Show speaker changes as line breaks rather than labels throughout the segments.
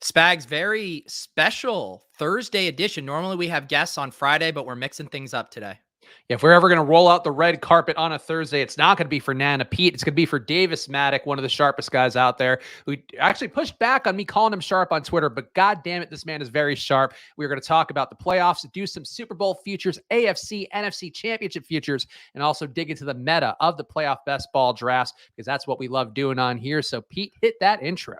Spags, very special Thursday edition. Normally we have guests on Friday, but we're mixing things up today.
If we're ever going to roll out the red carpet on a Thursday, it's not going to be for Nana Pete. It's going to be for Davis Mattek, one of the sharpest guys out there, who actually pushed back on me calling him sharp on Twitter. But God damn it, this man is very sharp. We're going to talk about the playoffs, do some Super Bowl futures, AFC, NFC championship futures, and also dig into the meta of the playoff best ball drafts, because that's what we love doing on here. So Pete, hit that intro.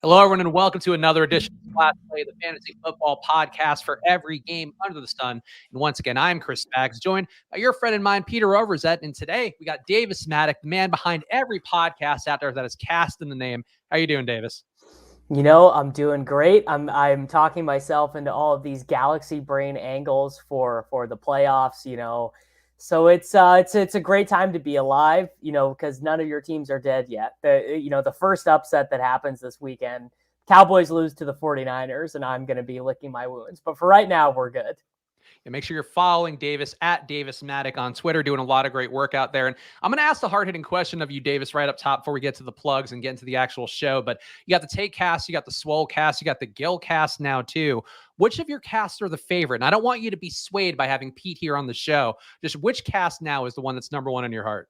Hello, everyone, and welcome to another edition of Flash Play, the fantasy football podcast for every game under the sun. And once again, I'm Chris Spags, joined by your friend and mine, Peter Overzet. And today we got Davis Mattek, the man behind every podcast out there that is cast in the name. How you doing, Davis?
You know, I'm doing great. I'm talking myself into all of these galaxy brain angles for the playoffs. So it's a great time to be alive, because none of your teams are dead yet. The first upset that happens this weekend, Cowboys lose to the 49ers, and I'm going to be licking my wounds. But for right now, we're good.
And make sure you're following Davis at Davis Mattek on Twitter, doing a lot of great work out there. And I'm going to ask the hard-hitting question of you, Davis, right up top before we get to the plugs and get into the actual show. But you got the Take cast, you got the Swole cast, you got the Gill cast now too. Which of your casts are the favorite? And I don't want you to be swayed by having Pete here on the show. Just which cast now is the one that's number one in your heart?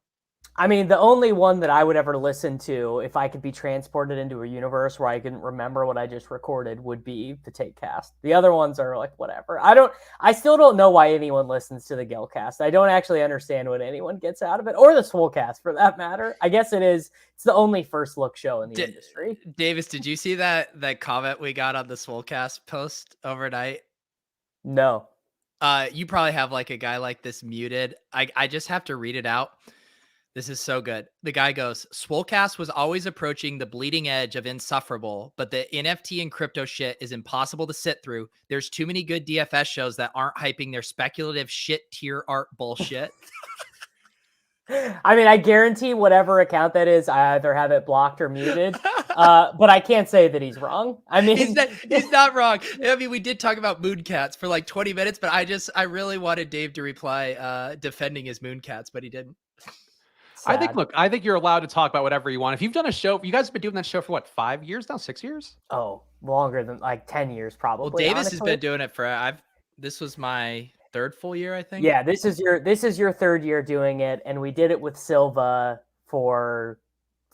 I mean, the only one that I would ever listen to if I could be transported into a universe where I couldn't remember what I just recorded would be the Take cast. The other ones are like, whatever. I still don't know why anyone listens to the Gill cast. I don't actually understand what anyone gets out of it, or the Swole cast for that matter. I guess it's the only first look show in the industry.
Davis, did you see that comment we got on the Swolecast post overnight?
No.
You probably have like a guy like this muted. I just have to read it out. This is so good. The guy goes, Swolecast was always approaching the bleeding edge of insufferable, but the NFT and crypto shit is impossible to sit through. There's too many good DFS shows that aren't hyping their speculative shit tier art bullshit.
I mean, I guarantee whatever account that is, I either have it blocked or muted. But I can't say that he's wrong. I mean,
he's not wrong. I mean, we did talk about Mooncats for like 20 minutes, but I really wanted Dave to reply defending his Mooncats, but he didn't.
Sad.
I think you're allowed to talk about whatever you want. If you've done a show, you guys have been doing that show for what, 5 years now, 6 years?
Oh, longer than like 10 years, probably.
Well, Davis
honestly.
has been doing it this was my third full year, I think.
Yeah, this is your third year doing it, and we did it with Silva for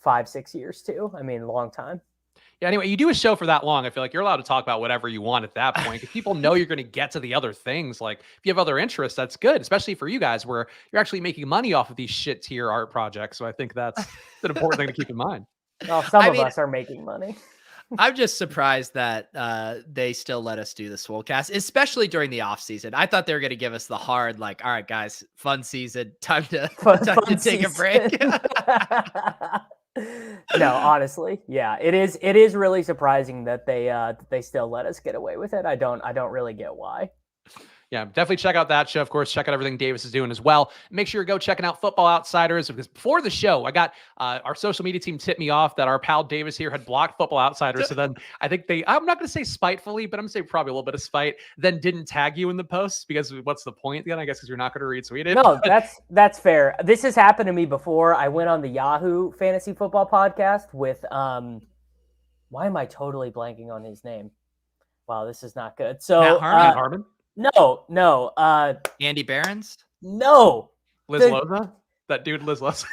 5-6 years too. I mean, a long time.
Yeah, anyway, you do a show for that long, I feel like you're allowed to talk about whatever you want at that point. If people know you're going to get to the other things, like if you have other interests, that's good, especially for you guys where you're actually making money off of these shit tier art projects. So I think that's an important thing to keep in mind.
Well, some of us are making money.
I'm just surprised that they still let us do the Swolecast, especially during the off season. I thought they were going to give us the hard, like, all right, guys, fun season, time to take a break.
No, honestly, yeah, it is really surprising that they still let us get away with it. I don't really get why.
Yeah, definitely check out that show. Of course, check out everything Davis is doing as well. Make sure you go checking out Football Outsiders, because before the show, I got our social media team tipped me off that our pal Davis here had blocked Football Outsiders. So then I think I'm not going to say spitefully, but I'm going to say probably a little bit of spite, then didn't tag you in the posts, because what's the point then? I guess because you're not going to read Sweden.
No, that's fair. This has happened to me before. I went on the Yahoo Fantasy Football podcast with, why am I totally blanking on his name? Wow, this is not good. So
Matt Harmon?
No.
Andy Behrens?
No.
Liz Loza? That dude, Liz Loza?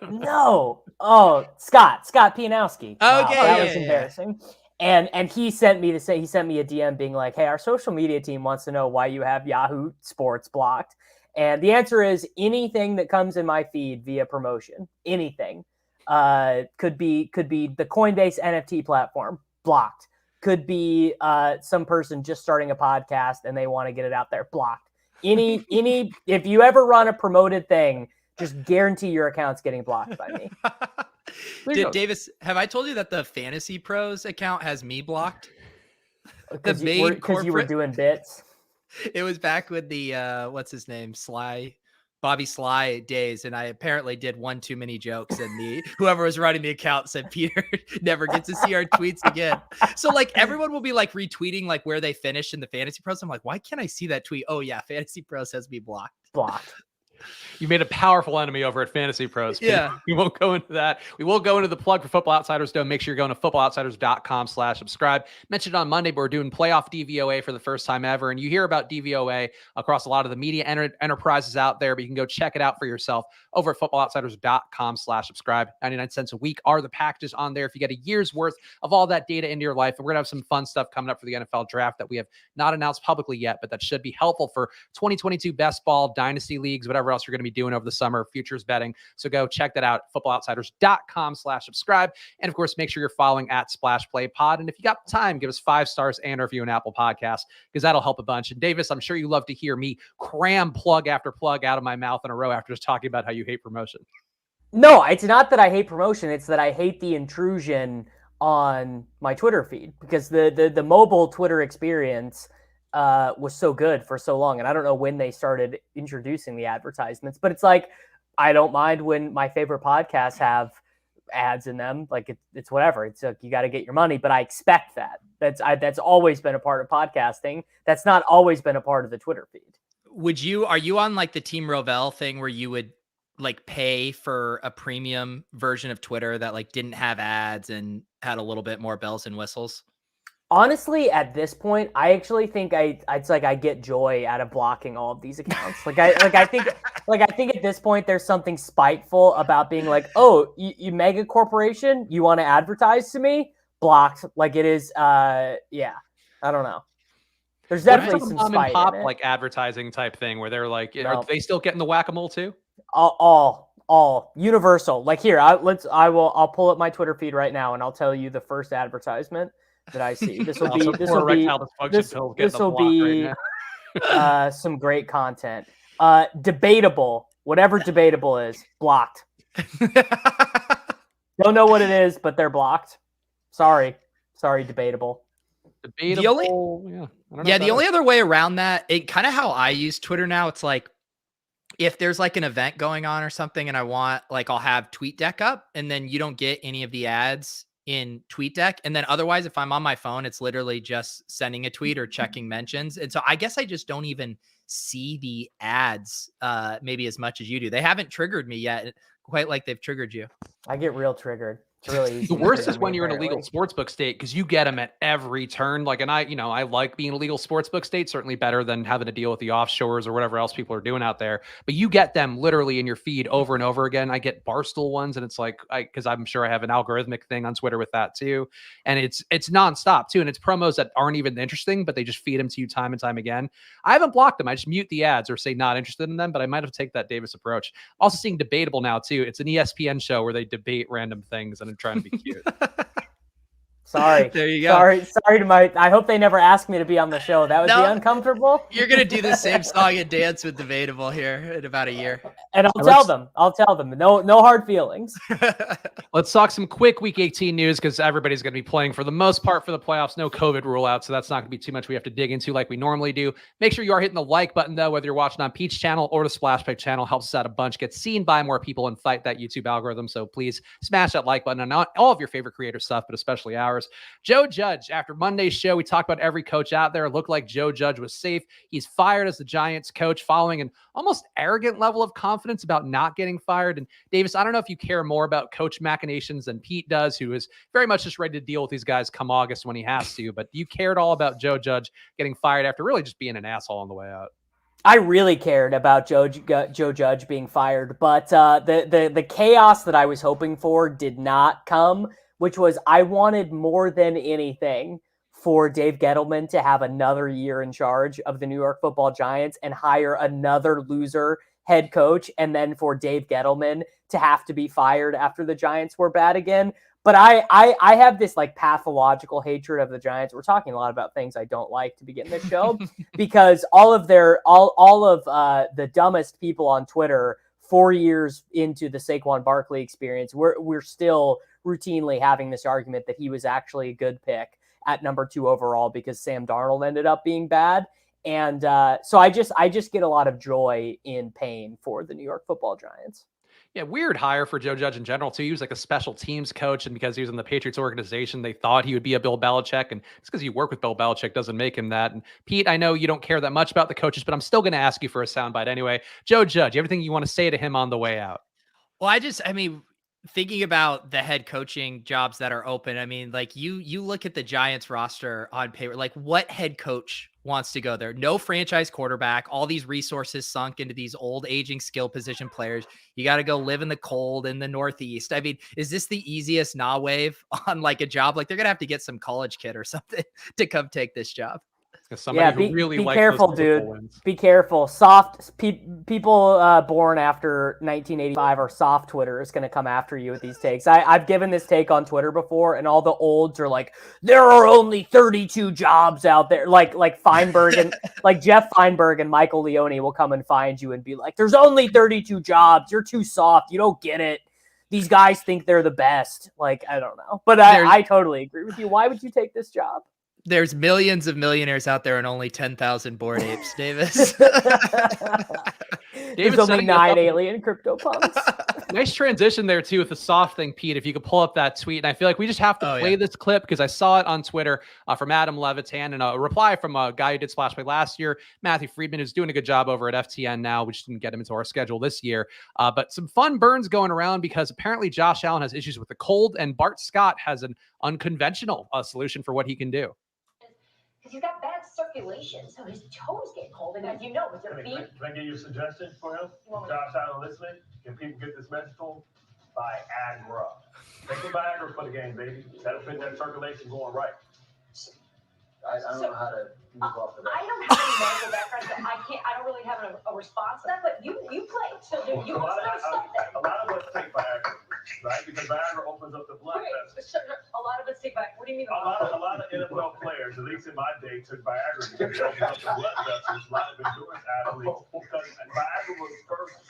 No. Oh, Scott Pianowski.
Okay,
wow, that was embarrassing. And he sent me a DM being like, hey, our social media team wants to know why you have Yahoo Sports blocked. And the answer is anything that comes in my feed via promotion, anything. Could be the Coinbase NFT platform, blocked. Could be some person just starting a podcast and they want to get it out there, blocked. Any if you ever run a promoted thing, just guarantee your account's getting blocked by me.
Davis, have I told you that the Fantasy Pros account has me blocked?
Because you were doing bits.
It was back with the what's his name, Sly Bobby Sly days, and I apparently did one too many jokes, and whoever was running the account said Peter never gets to see our tweets again. So like everyone will be like retweeting like where they finished in the Fantasy Pros. I'm like, why can't I see that tweet? Oh yeah, Fantasy Pros has me blocked.
You made a powerful enemy over at Fantasy Pros.
Yeah.
We won't go into that. We will go into the plug for Football Outsiders, though. Make sure you're going to footballoutsiders.com/subscribe. Mentioned on Monday, but we're doing playoff DVOA for the first time ever. And you hear about DVOA across a lot of the media enterprises out there, but you can go check it out for yourself over at footballoutsiders.com/subscribe. 99 cents a week are the packages on there. If you get a year's worth of all that data into your life, and we're going to have some fun stuff coming up for the NFL draft that we have not announced publicly yet, but that should be helpful for 2022 best ball, dynasty leagues, whatever else you're going to be doing over the summer, futures betting. So go check that out, footballoutsiders.com/subscribe. And of course, make sure you're following at Splash Play Pod. And if you got time, give us 5 stars and a review on Apple Podcasts, because that'll help a bunch. And Davis, I'm sure you love to hear me cram plug after plug out of my mouth in a row after just talking about how you hate promotion.
No, it's not that I hate promotion. It's that I hate the intrusion on my Twitter feed, because the mobile Twitter experience was so good for so long. And I don't know when they started introducing the advertisements, but it's like, I don't mind when my favorite podcasts have ads in them. Like it's whatever. It's like, you got to get your money, but I expect that. That's always been a part of podcasting. That's not always been a part of the Twitter feed.
Are you on like the Team Rovell thing where you would like pay for a premium version of Twitter that like didn't have ads and had a little bit more bells and whistles?
Honestly, at this point, I actually think it's like I get joy out of blocking all of these accounts. I think at this point there's something spiteful about being like, oh, you mega corporation, you want to advertise to me? Blocked. Like it is. Yeah, I don't know. There's definitely some
mom
spite
and pop
in it.
like advertising type thing where they're like,
No.
are they still getting the whack-a-mole too?
All universal. Like here, I'll pull up my Twitter feed right now and I'll tell you the first advertisement that I see. This will be some great content. Debatable, whatever debatable is, blocked. Don't know what it is, but they're blocked. Sorry, debatable.
The only other way around that, it kind of how I use Twitter now. It's like, if there's like an event going on or something and I want, like, I'll have TweetDeck up and then you don't get any of the ads in TweetDeck. And then otherwise, if I'm on my phone, it's literally just sending a tweet or checking mentions. And so I guess I just don't even see the ads maybe as much as you do. They haven't triggered me yet, quite like they've triggered you.
I get real triggered. It's really easy.
The worst is when you're in a legal sportsbook state, because you get them at every turn. Like, and I like being a legal sportsbook state, certainly better than having to deal with the offshores or whatever else people are doing out there. But you get them literally in your feed over and over again. I get Barstool ones, and it's like, because I'm sure I have an algorithmic thing on Twitter with that too, and it's nonstop too, and it's promos that aren't even interesting, but they just feed them to you time and time again. I haven't blocked them. I just mute the ads or say not interested in them, but I might have taken that Davis approach. Also seeing Debatable now too. It's an ESPN show where they debate random things, and I'm trying to be cute.
Sorry.
There you go.
Sorry to I hope they never ask me to be on the show. That would be uncomfortable.
You're going to do the same song and dance with Debatable here in about a year.
And I'll tell them. No hard feelings.
Let's talk some quick Week 18 news, because everybody's going to be playing for the most part for the playoffs. No COVID rule out, so that's not going to be too much we have to dig into like we normally do. Make sure you are hitting the like button, though, whether you're watching on Peach channel or the Splash Pick channel. Helps us out a bunch, get seen by more people, and fight that YouTube algorithm. So please smash that like button on all of your favorite creator stuff, but especially ours. Joe Judge, after Monday's show, we talked about every coach out there. It looked like Joe Judge was safe. He's fired as the Giants coach following an almost arrogant level of confidence about not getting fired. And Davis, I don't know if you care more about coach machinations than Pete does, who is very much just ready to deal with these guys come August when he has to. But do you care at all about Joe Judge getting fired after really just being an asshole on the way out?
I really cared about Joe Judge being fired, but the chaos that I was hoping for did not come, which was I wanted more than anything for Dave Gettleman to have another year in charge of the New York Football Giants and hire another loser head coach, and then for Dave Gettleman to have to be fired after the Giants were bad again. But I have this like pathological hatred of the Giants. We're talking a lot about things I don't like to begin this show because all of the dumbest people on Twitter 4 years into the Saquon Barkley experience, we're still routinely having this argument that he was actually a good pick at number 2 overall because Sam Darnold ended up being bad. And so I just get a lot of joy in pain for the New York Football Giants.
Yeah, weird hire for Joe Judge in general, too. He was like a special teams coach, and because he was in the Patriots organization, they thought he would be a Bill Belichick, and just because you work with Bill Belichick doesn't make him that. And Pete, I know you don't care that much about the coaches, but I'm still going to ask you for a soundbite anyway. Joe Judge, everything you want to say to him on the way out?
Well, I mean, thinking about the head coaching jobs that are open, I mean, like you look at the Giants roster on paper, like what head coach wants to go there? No franchise quarterback, all these resources sunk into these old aging skill position players. You got to go live in the cold in the Northeast. I mean, is this the easiest nah wave on like a job? Like they're going to have to get some college kid or something to come take this job.
Somebody who really
be careful, dude.
Wins.
Be careful. People born after 1985 or soft Twitter is going to come after you with these takes. I've given this take on Twitter before, and all the olds are like, there are only 32 jobs out there. Like Feinberg and like Jeff Feinberg and Michael Leone will come and find you and be like, there's only 32 jobs. You're too soft. You don't get it. These guys think they're the best. Like, I don't know. But I totally agree with you. Why would you take this job?
There's millions of millionaires out there and only 10,000 Bored Apes, Davis.
There's only 9 alien CryptoPunks.
Nice transition there, too, with the soft thing, Pete. If you could pull up that tweet. And I feel like we just have to play this clip because I saw it on Twitter from Adam Levitan and a reply from a guy who did Splash Play last year, Matthew Friedman, who's doing a good job over at FTN now. We just didn't get him into our schedule this year. But some fun burns going around because apparently Josh Allen has issues with the cold, and Bart Scott has an unconventional solution for what he can do.
Because he's got bad circulation, so his toes get cold. And as you know, with your feet.
Can I give you a suggestion for him? Josh Allen listening? Can people get this message to him? Viagra. Take the Viagra for the game, baby. That'll fit that circulation going right.
I don't know how to move off of that.
I don't have any medical background, so I don't really have a response to that. But you play, so you must know something.
A lot of us take Viagra, right? Because Viagra opens up the blood vessels.
A lot of us take Viagra. What do you mean?
A lot of NFL players, at least in my day, took Viagra because it opens up the blood vessels. A lot of endurance athletes, because Viagra was first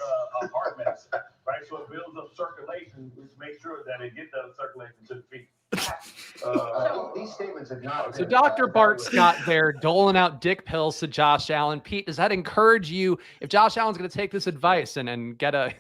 heart medicine, right? So it builds up circulation, which makes sure that it gets that circulation to the feet.
These statements have not.
So Dr. Bart Scott there doling out dick pills to Josh Allen. Pete, does that encourage you if Josh Allen's going to take this advice and get a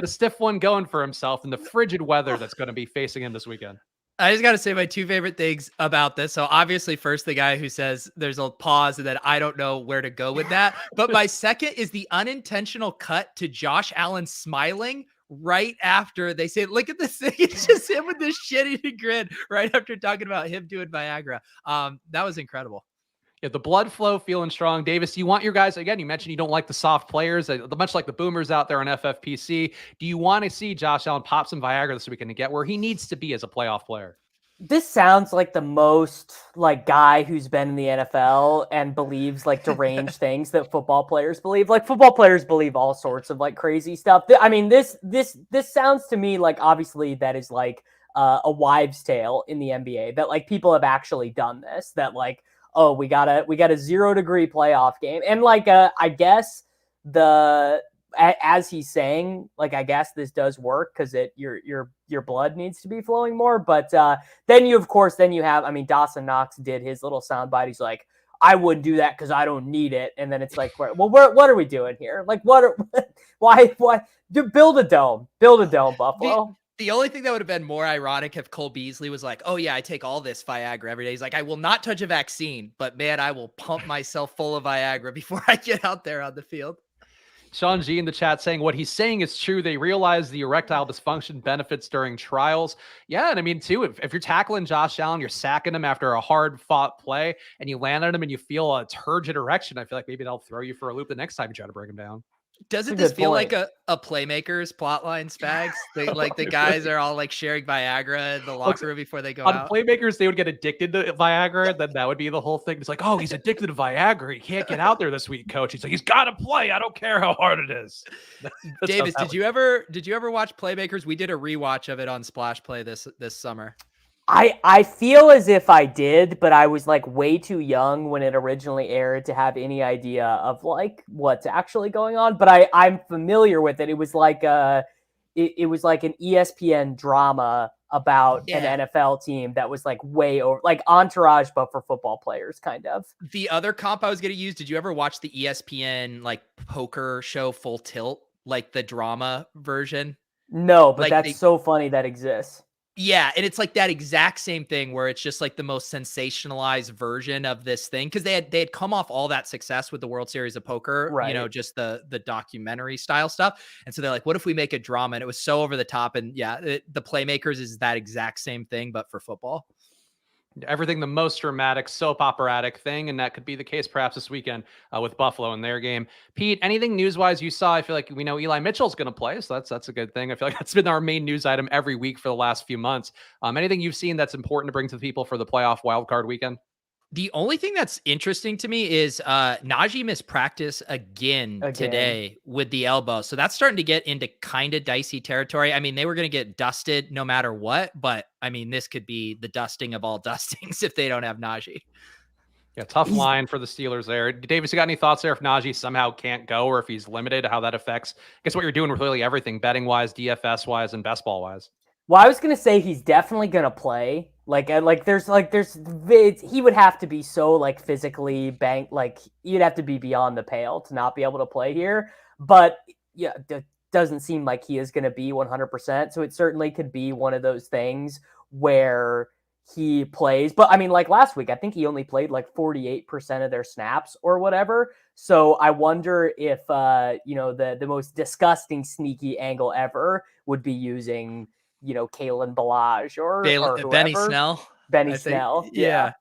stiff one going for himself in the frigid weather that's going to be facing him this weekend?
I just got to say my two favorite things about this. So obviously first, the guy who says there's a pause and then I don't know where to go with that. But my second is the unintentional cut to Josh Allen smiling right after they say, look at this thing. It's just him with this shitty grin right after talking about him doing Viagra. That was incredible.
Yeah, the blood flow feeling strong. Davis, you want your guys, again, you mentioned you don't like the soft players, much like the boomers out there on FFPC. Do you want to see Josh Allen pop some Viagra this weekend to get where he needs to be as a playoff player?
This sounds like the most like guy who's been in the NFL and believes like deranged things that football players believe. Like football players believe all sorts of like crazy stuff. I mean, this sounds to me like obviously that is like a wives' tale in the NBA, that like people have actually done this, that like, oh, we got a 0-degree playoff game. And like, I guess as he's saying, like, I guess this does work because your blood needs to be flowing more. But then you have, I mean, Dawson Knox did his little soundbite. He's like, I wouldn't do that because I don't need it. And then it's like, well, what are we doing here? Like, why build a dome, Buffalo.
The only thing that would have been more ironic if Cole Beasley was like, oh yeah, I take all this Viagra every day. He's like, I will not touch a vaccine, but man, I will pump myself full of Viagra before I get out there on the field.
Sean G in the chat saying what he's saying is true. They realize the erectile dysfunction benefits during trials. Yeah, and I mean, too, if you're tackling Josh Allen, you're sacking him after a hard-fought play, and you land on him and you feel a turgid erection, I feel like maybe that'll throw you for a loop the next time you try to bring him down.
Doesn't this feel like a Playmakers plotline, Spags? Like the guys are all like sharing Viagra in the locker room before they go
out.
On
Playmakers, they would get addicted to Viagra. Then that would be the whole thing. It's like, oh, he's addicted to Viagra. He can't get out there this week, coach. He's like, he's got to play. I don't care how hard it is.
Davis, did you ever watch Playmakers? We did a rewatch of it on Splash Play this summer.
I feel as if I did, but I was like way too young when it originally aired to have any idea of like what's actually going on. But I'm familiar with it. It was like it was like an ESPN drama about
Yeah.
an NFL team that was like way over, like Entourage, but for football players, kind of.
The other comp I was going to use, did you ever watch the ESPN like poker show Full Tilt, like the drama version?
No, but
Like
that's so funny that exists.
Yeah, and it's like that exact same thing where it's just like the most sensationalized version of this thing, because they had come off all that success with the World Series of Poker, you know,
Right.
just the documentary style stuff. And so they're like, what if we make a drama? And it was so over the top. And yeah, the Playmakers is that exact same thing, but for football.
Everything the most dramatic, soap operatic thing, and that could be the case perhaps this weekend with Buffalo in their game. Pete, anything news-wise you saw? I feel like we know Eli Mitchell's going to play, so that's a good thing. I feel like that's been our main news item every week for the last few months. Anything you've seen that's important to bring to the people for the playoff wildcard weekend?
The only thing that's interesting to me is Najee missed practice again today with the elbow. So that's starting to get into kind of dicey territory. I mean, they were going to get dusted no matter what, but I mean, this could be the dusting of all dustings if they don't have Najee.
Yeah, tough line for the Steelers there. Davis, you got any thoughts there if Najee somehow can't go or if he's limited, how that affects, I guess, what you're doing with really everything, betting-wise, DFS-wise, and best ball-wise?
Well, I was gonna say he's definitely gonna play. There's he would have to be so like physically banked, like you'd have to be beyond the pale to not be able to play here. But yeah, it doesn't seem like he is gonna be 100%. So it certainly could be one of those things where he plays. But I mean, like last week, I think he only played like 48% of their snaps or whatever. So I wonder if the most disgusting sneaky angle ever would be using Kalen Ballage or
Benny Snell.
Benny Snell. Yeah.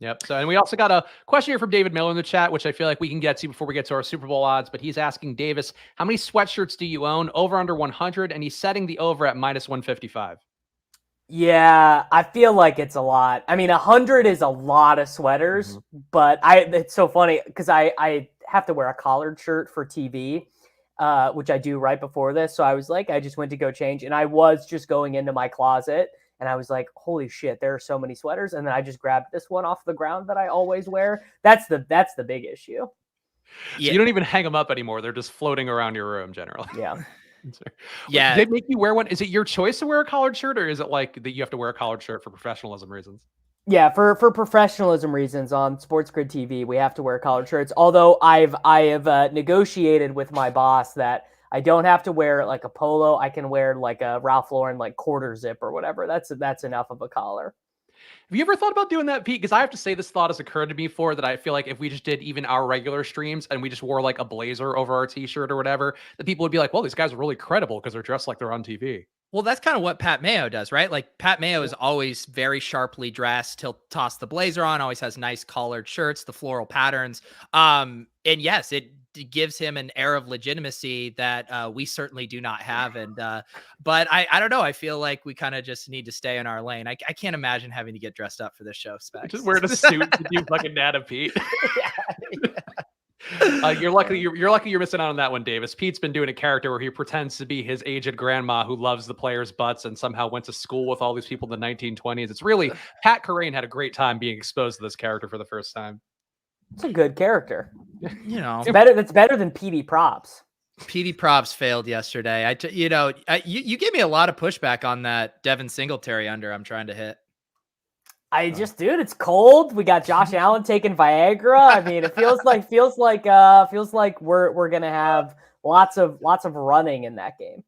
Yep. So, and we also got a question here from David Miller in the chat, which I feel like we can get to before we get to our Super Bowl odds. But he's asking Davis, how many sweatshirts do you own? Over under 100, and he's setting the over at minus 155.
Yeah, I feel like it's a lot. I mean, 100 is a lot of sweaters, but it's so funny because I have to wear a collared shirt for TV. Which I do right before this. So I was like, I just went to go change and I was just going into my closet and I was like, holy shit, there are so many sweaters. And then I just grabbed this one off the ground that I always wear. That's the big issue.
Yeah. So you don't even hang them up anymore. They're just floating around your room generally.
Yeah.
Yeah.
They make you wear one. Is it your choice to wear a collared shirt or is it like that you have to wear a collared shirt for professionalism reasons?
Yeah, for professionalism reasons on Sports Grid TV, we have to wear collared shirts. Although I have negotiated with my boss that I don't have to wear like a polo. I can wear like a Ralph Lauren like quarter zip or whatever. That's enough of a collar.
Have you ever thought about doing that, Pete? Because I have to say this thought has occurred to me before that I feel like if we just did even our regular streams and we just wore like a blazer over our t-shirt or whatever, that people would be like, well, these guys are really credible because they're dressed like they're on TV.
Well, that's kind of what Pat Mayo does, right? Like Pat Mayo is always very sharply dressed. He'll toss the blazer on, always has nice collared shirts, the floral patterns. And yes, it gives him an air of legitimacy that we certainly do not have. And but I don't know. I feel like we kind of just need to stay in our lane. I can't imagine having to get dressed up for this show, Specs.
Just wearing a suit to do fucking Nana Pete. You're lucky you're missing out on that one, Davis. Pete's been doing a character where he pretends to be his aged grandma who loves the players' butts and somehow went to school with all these people in the 1920s. It's really Pat Corain had a great time being exposed to this character for the first time.
It's a good character.
You know,
it's better. That's better than PD Props.
PD Props failed yesterday. You gave me a lot of pushback on that Devin Singletary under I'm trying to hit.
Dude, it's cold. We got Josh Allen taking Viagra. I mean, it feels like we're gonna have lots of running in that game.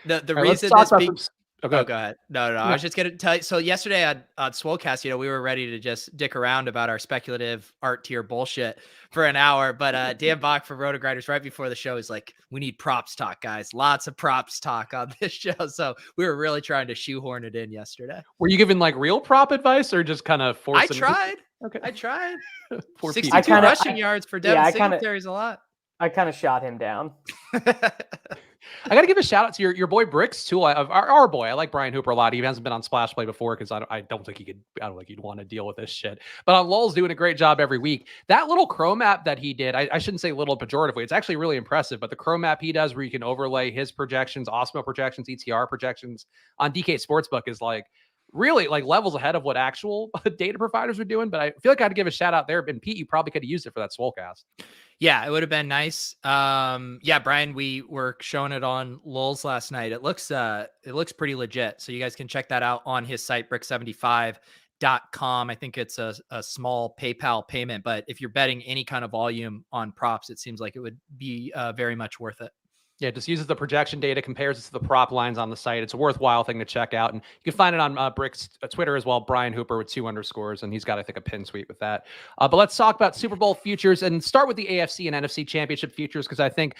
The reason this go ahead. No. I was just going to tell you. So yesterday on Swolecast, we were ready to just dick around about our speculative art tier bullshit for an hour. But Dan Bach from Rotogrinders right before the show is like, we need props talk, guys. Lots of props talk on this show. So we were really trying to shoehorn it in yesterday.
Were you giving like real prop advice or just kind of forcing?
I tried.
Okay.
I tried.
62
rushing yards for Devin Singletary is a lot.
I kind of shot him down.
I got to give a shout out to your boy Bricks too. Our boy. I like Brian Hooper a lot. He hasn't been on Splash Play before because I don't think he'd want to deal with this shit. But on LOL's doing a great job every week. That little Chrome app that he did, I shouldn't say little pejoratively. It's actually really impressive. But the Chrome app he does where you can overlay his projections, Osmo projections, ETR projections on DK Sportsbook is like, really like levels ahead of what actual data providers are doing. But I feel like I had to give a shout out there. And Pete, you probably could have used it for that Swolecast.
Yeah, it would have been nice. Yeah, Brian, we were showing it on Lulz last night. It looks pretty legit. So you guys can check that out on his site, brick75.com. I think it's a small PayPal payment, but if you're betting any kind of volume on props, it seems like it would be very much worth it.
Yeah, just uses the projection data, compares it to the prop lines on the site. It's a worthwhile thing to check out. And you can find it on Brick's Twitter as well, Brian Hooper with 2 underscores. And he's got, I think, a pin tweet with that. But let's talk about Super Bowl futures and start with the AFC and NFC championship futures, because I think,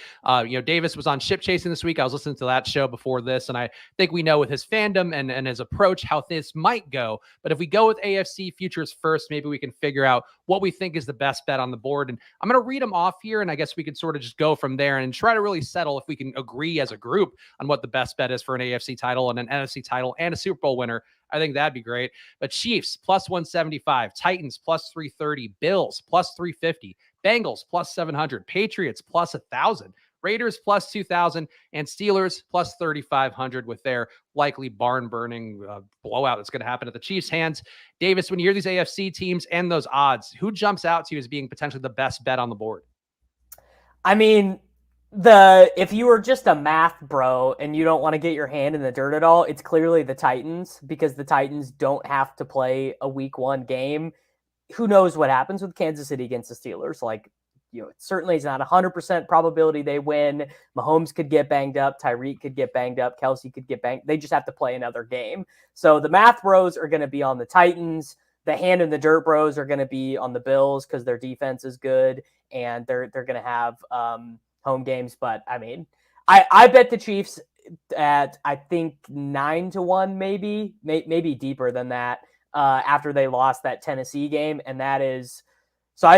Davis was on Ship Chasing this week. I was listening to that show before this, and I think we know with his fandom and his approach how this might go. But if we go with AFC futures first, maybe we can figure out what we think is the best bet on the board. And I'm going to read them off here, and I guess we could sort of just go from there and try to really settle if we can agree as a group on what the best bet is for an AFC title and an NFC title and a Super Bowl winner. I think that'd be great. But Chiefs plus 175, Titans plus 330, Bills plus 350, Bengals plus 700, Patriots plus 1,000, Raiders plus 2,000, and Steelers plus 3,500 with their likely barn-burning blowout that's going to happen at the Chiefs' hands. Davis, when you hear these AFC teams and those odds, who jumps out to you as being potentially the best bet on the board?
I mean, if you were just a math bro and you don't want to get your hand in the dirt at all, it's clearly the Titans, because the Titans don't have to play a week 1 game. Who knows what happens with Kansas City against the Steelers? Like, it certainly is not 100% probability they win. Mahomes could get banged up. Tyreek could get banged up. Kelsey could get banged. They just have to play another game. So the math bros are going to be on the Titans. The hand in the dirt bros are going to be on the Bills because their defense is good and they're going to have home games. But I mean, I bet the Chiefs at, I think 9-1, maybe deeper than that after they lost that Tennessee game. And that is, so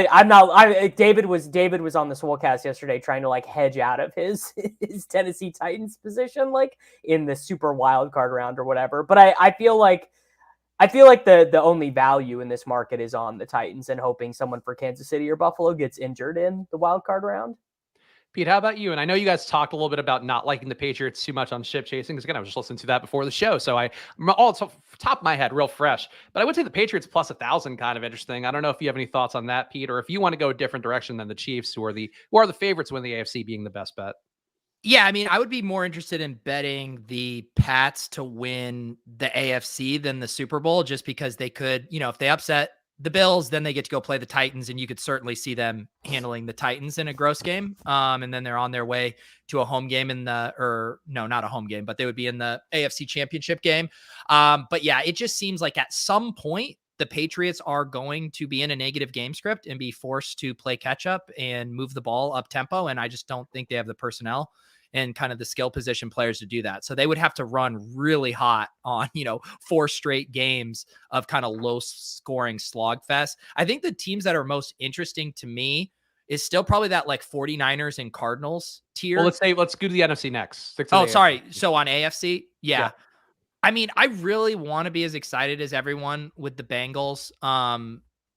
David was on the Swolecast yesterday trying to like hedge out of his Tennessee Titans position, like in the super wild card round or whatever. But I feel like the only value in this market is on the Titans and hoping someone for Kansas City or Buffalo gets injured in the wild card round.
Pete, how about you? And I know you guys talked a little bit about not liking the Patriots too much on Ship Chasing, because again, I was just listening to that before the show. So I'm all top of my head, real fresh. But I would say the Patriots plus 1,000 kind of interesting. I don't know if you have any thoughts on that, Pete, or if you want to go a different direction than the Chiefs, who are the favorites to win the AFC, being the best bet.
Yeah, I mean, I would be more interested in betting the Pats to win the AFC than the Super Bowl, just because they could, if they upset the Bills, then they get to go play the Titans, and you could certainly see them handling the Titans in a gross game. And then they're on their way to a home game not a home game, but they would be in the AFC Championship game. But yeah, it just seems like at some point the Patriots are going to be in a negative game script and be forced to play catch up and move the ball up tempo. And I just don't think they have the personnel and kind of the skill position players to do that. So they would have to run really hot on, 4 straight games of kind of low scoring slog fest. I think the teams that are most interesting to me is still probably that like 49ers and Cardinals tier.
Well, let's go to the NFC next.
Sorry. So on AFC. Yeah. I mean, I really want to be as excited as everyone with the Bengals.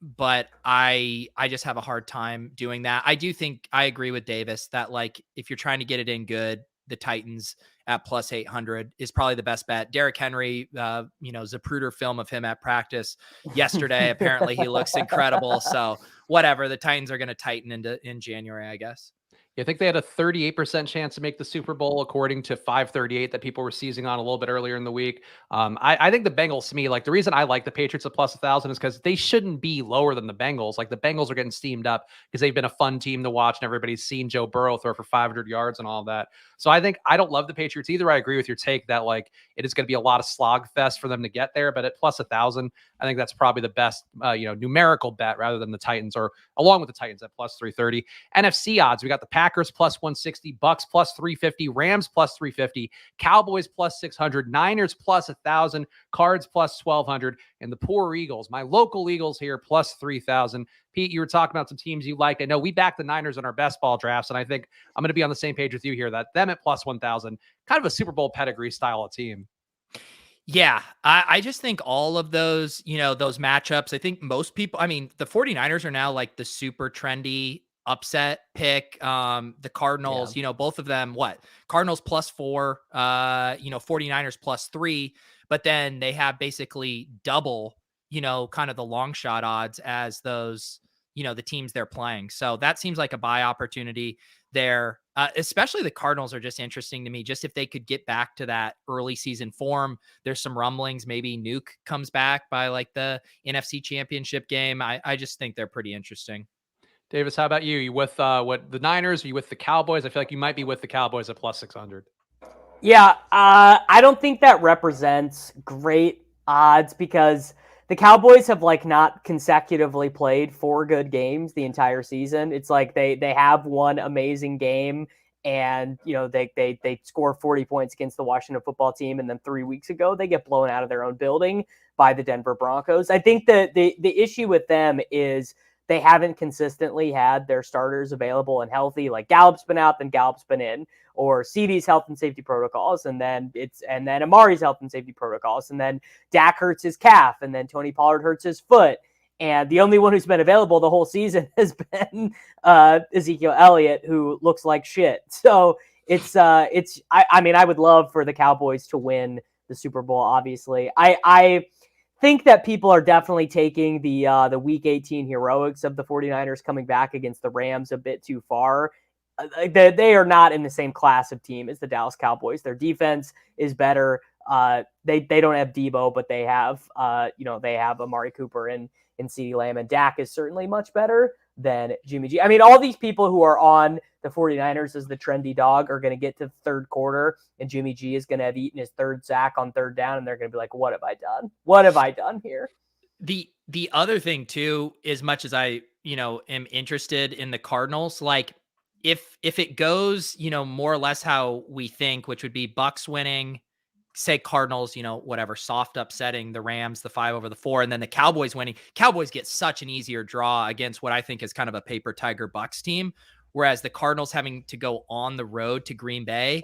But I just have a hard time doing that. I do think I agree with Davis that like if you're trying to get it in good, the Titans at plus 800 is probably the best bet. Derrick Henry, Zapruder film of him at practice yesterday. Apparently he looks incredible. So whatever, the Titans are going to tighten in January, I guess.
I think they had a 38% chance to make the Super Bowl, according to 538 that people were seizing on a little bit earlier in the week. I think the Bengals, to me, like the reason I like the Patriots at plus 1,000 is because they shouldn't be lower than the Bengals. Like the Bengals are getting steamed up because they've been a fun team to watch and everybody's seen Joe Burrow throw for 500 yards and all of that. So I don't love the Patriots either. I agree with your take that like it is going to be a lot of slog fest for them to get there, but at plus 1,000, I think that's probably the best, numerical bet rather than the Titans, or along with the Titans at plus 330. NFC odds, we got the Packers plus 160, Bucks plus 350, Rams plus 350, Cowboys plus 600, Niners plus 1,000, Cards plus 1,200, and the poor Eagles, my local Eagles here, plus 3,000. Pete, you were talking about some teams you liked. I know we backed the Niners in our best ball drafts, and I think I'm going to be on the same page with you here, that them at plus 1,000, kind of a Super Bowl pedigree style of team.
Yeah, I just think all of those, those matchups, I think most people, I mean, the 49ers are now like the super trendy upset pick. The Cardinals, both of them, Cardinals plus 4, 49ers plus 3. but then they have basically double, kind of the long shot odds as those, the teams they're playing. So that seems like a buy opportunity there. Especially the Cardinals are just interesting to me, just if they could get back to that early season form. There's some rumblings. Maybe Nuke comes back by like the NFC Championship game. I just think they're pretty interesting.
Davis, how about you? You with the Niners? Are you with the Cowboys? I feel like you might be with the Cowboys at plus 600.
Yeah, I don't think that represents great odds because the Cowboys have like not consecutively played 4 good games the entire season. It's like they have one amazing game and they score 40 points against the Washington football team, and then 3 weeks ago they get blown out of their own building by the Denver Broncos. I think that the issue with them is they haven't consistently had their starters available and healthy. Like Gallup's been out, then Gallup's been in, or CD's health and safety protocols, and then Amari's health and safety protocols, and then Dak hurts his calf, and then Tony Pollard hurts his foot. And the only one who's been available the whole season has been Ezekiel Elliott, who looks like shit. So I mean, I would love for the Cowboys to win the Super Bowl, obviously. I think that people are definitely taking the Week 18 heroics of the 49ers coming back against the Rams a bit too far. They are not in the same class of team as the Dallas Cowboys. Their defense is better. They don't have Debo, but they have they have Amari Cooper and CeeDee Lamb, and Dak is certainly much better than Jimmy G. I mean, all these people who are on the 49ers as the trendy dog are going to get to the third quarter, and Jimmy G is going to have eaten his third sack on third down, and they're going to be like, what have I done? What have I done here?
The other thing too, as much as I, am interested in the Cardinals, like if it goes, more or less how we think, which would be Bucks winning, say Cardinals, whatever, soft upsetting the Rams, the 5-4, and then the Cowboys winning. Cowboys get such an easier draw against what I think is kind of a paper tiger Bucks team. Whereas the Cardinals having to go on the road to Green Bay,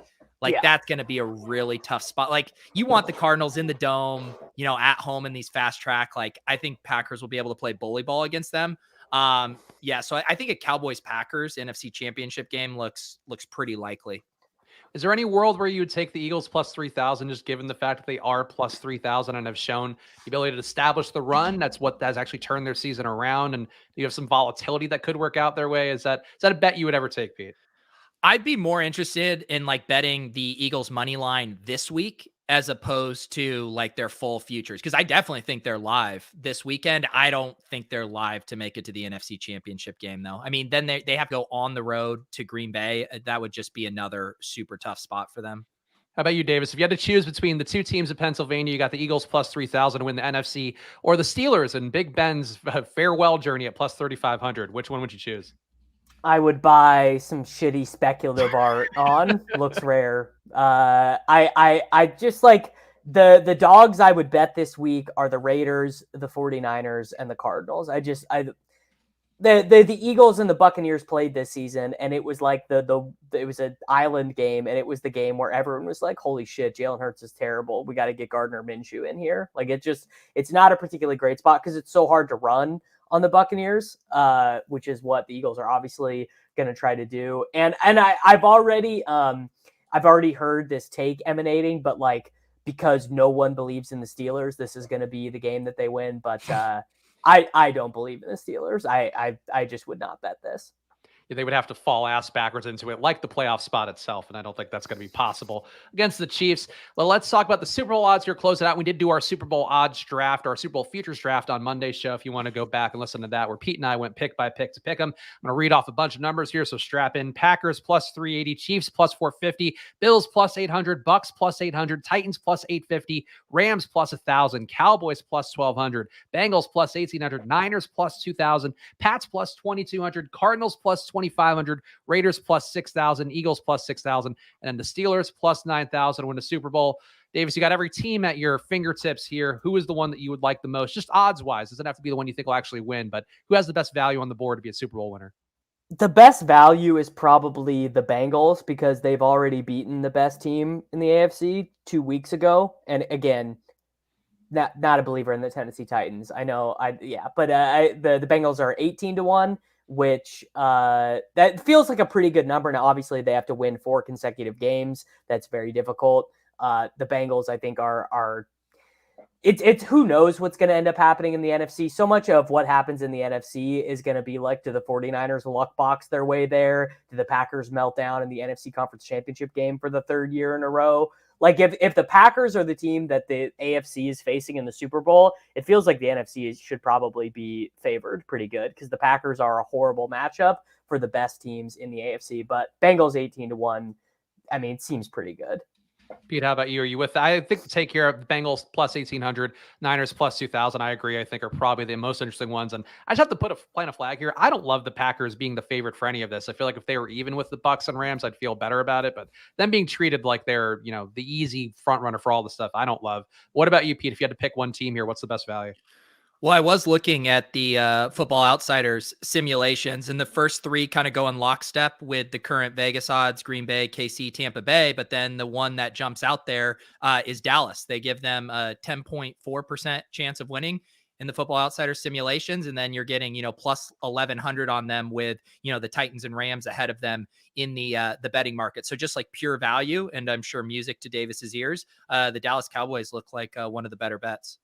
that's going to be a really tough spot. Like you want the Cardinals in the dome, at home in these fast track. Like I think Packers will be able to play bully ball against them. So I think a Cowboys Packers NFC Championship game looks pretty likely.
Is there any world where you would take the Eagles plus 3,000, just given the fact that they are plus 3,000 and have shown the ability to establish the run? That's what has actually turned their season around, and you have some volatility that could work out their way. Is that a bet you would ever take, Pete?
I'd be more interested in like betting the Eagles money line this week as opposed to like their full futures. Cause I definitely think they're live this weekend. I don't think they're live to make it to the NFC Championship game though. I mean, then they have to go on the road to Green Bay. That would just be another super tough spot for them.
How about you, Davis? If you had to choose between the two teams of Pennsylvania, you got the Eagles plus 3,000 to win the NFC, or the Steelers and Big Ben's farewell journey at plus 3,500. Which one would you choose?
I would buy some shitty speculative art on. Looks rare. I just like the dogs I would bet this week are the Raiders, the 49ers, and the Cardinals. The Eagles and the Buccaneers played this season, and it was like it was an island game, and it was the game where everyone was like, holy shit, Jalen Hurts is terrible. We got to get Gardner Minshew in here. Like it's not a particularly great spot because it's so hard to run on the Buccaneers, which is what the Eagles are obviously going to try to do. And I've already heard this take emanating, but like, because no one believes in the Steelers, this is going to be the game that they win. But I don't believe in the Steelers. I just would not bet this.
They would have to fall ass backwards into it, like the playoff spot itself, and I don't think that's going to be possible against the Chiefs. Well, let's talk about the Super Bowl odds here. Close it out. We did do our Super Bowl odds draft, our Super Bowl futures draft on Monday's show. If you want to go back and listen to that, where Pete and I went pick by pick to pick them. I'm going to read off a bunch of numbers here, so strap in. Packers plus 380, Chiefs plus 450, Bills plus 800, Bucks plus 800, Titans plus 850, Rams plus 1,000, Cowboys plus 1,200, Bengals plus 1,800, Niners plus 2,000, Pats plus 2,200, Cardinals plus 2,500, Raiders plus 6,000, Eagles plus 6,000, and then the Steelers plus 9,000 to win the Super Bowl. Davis, you got every team at your fingertips here. Who is the one that you would like the most? Just odds-wise. Doesn't have to be the one you think will actually win, but who has the best value on the board to be a Super Bowl winner?
The best value is probably the Bengals because they've already beaten the best team in the AFC 2 weeks ago. And again, not a believer in the Tennessee Titans. I know, but the Bengals are 18-1. Which that feels like a pretty good number. Now, obviously, they have to win 4 consecutive games. That's very difficult. The Bengals, I think, are it's who knows what's going to end up happening in the NFC. So much of what happens in the NFC is going to be like, do the 49ers luck box their way there? Do the Packers melt down in the NFC Conference Championship game for the third year in a row? Like if the Packers are the team that the AFC is facing in the Super Bowl, it feels like the NFC should probably be favored pretty good because the Packers are a horrible matchup for the best teams in the AFC. But Bengals 18-1, I mean, it seems pretty good.
Pete, how about you? Are you with? I think the take here of the Bengals plus 1,800, Niners plus 2,000. I agree. I think are probably the most interesting ones. And I just have to plant a flag here. I don't love the Packers being the favorite for any of this. I feel like if they were even with the Bucks and Rams, I'd feel better about it. But them being treated like they're, the easy front runner for all the stuff, I don't love. What about you, Pete? If you had to pick one team here, what's the best value?
Well, I was looking at the Football Outsiders simulations, and the first three kind of go in lockstep with the current Vegas odds: Green Bay, KC, Tampa Bay. But then the one that jumps out there is Dallas. They give them a 10.4% chance of winning in the Football Outsiders simulations, and then you're getting plus 1,100 on them with the Titans and Rams ahead of them in the betting market. So just like pure value, and I'm sure music to Davis's ears, the Dallas Cowboys look like one of the better bets.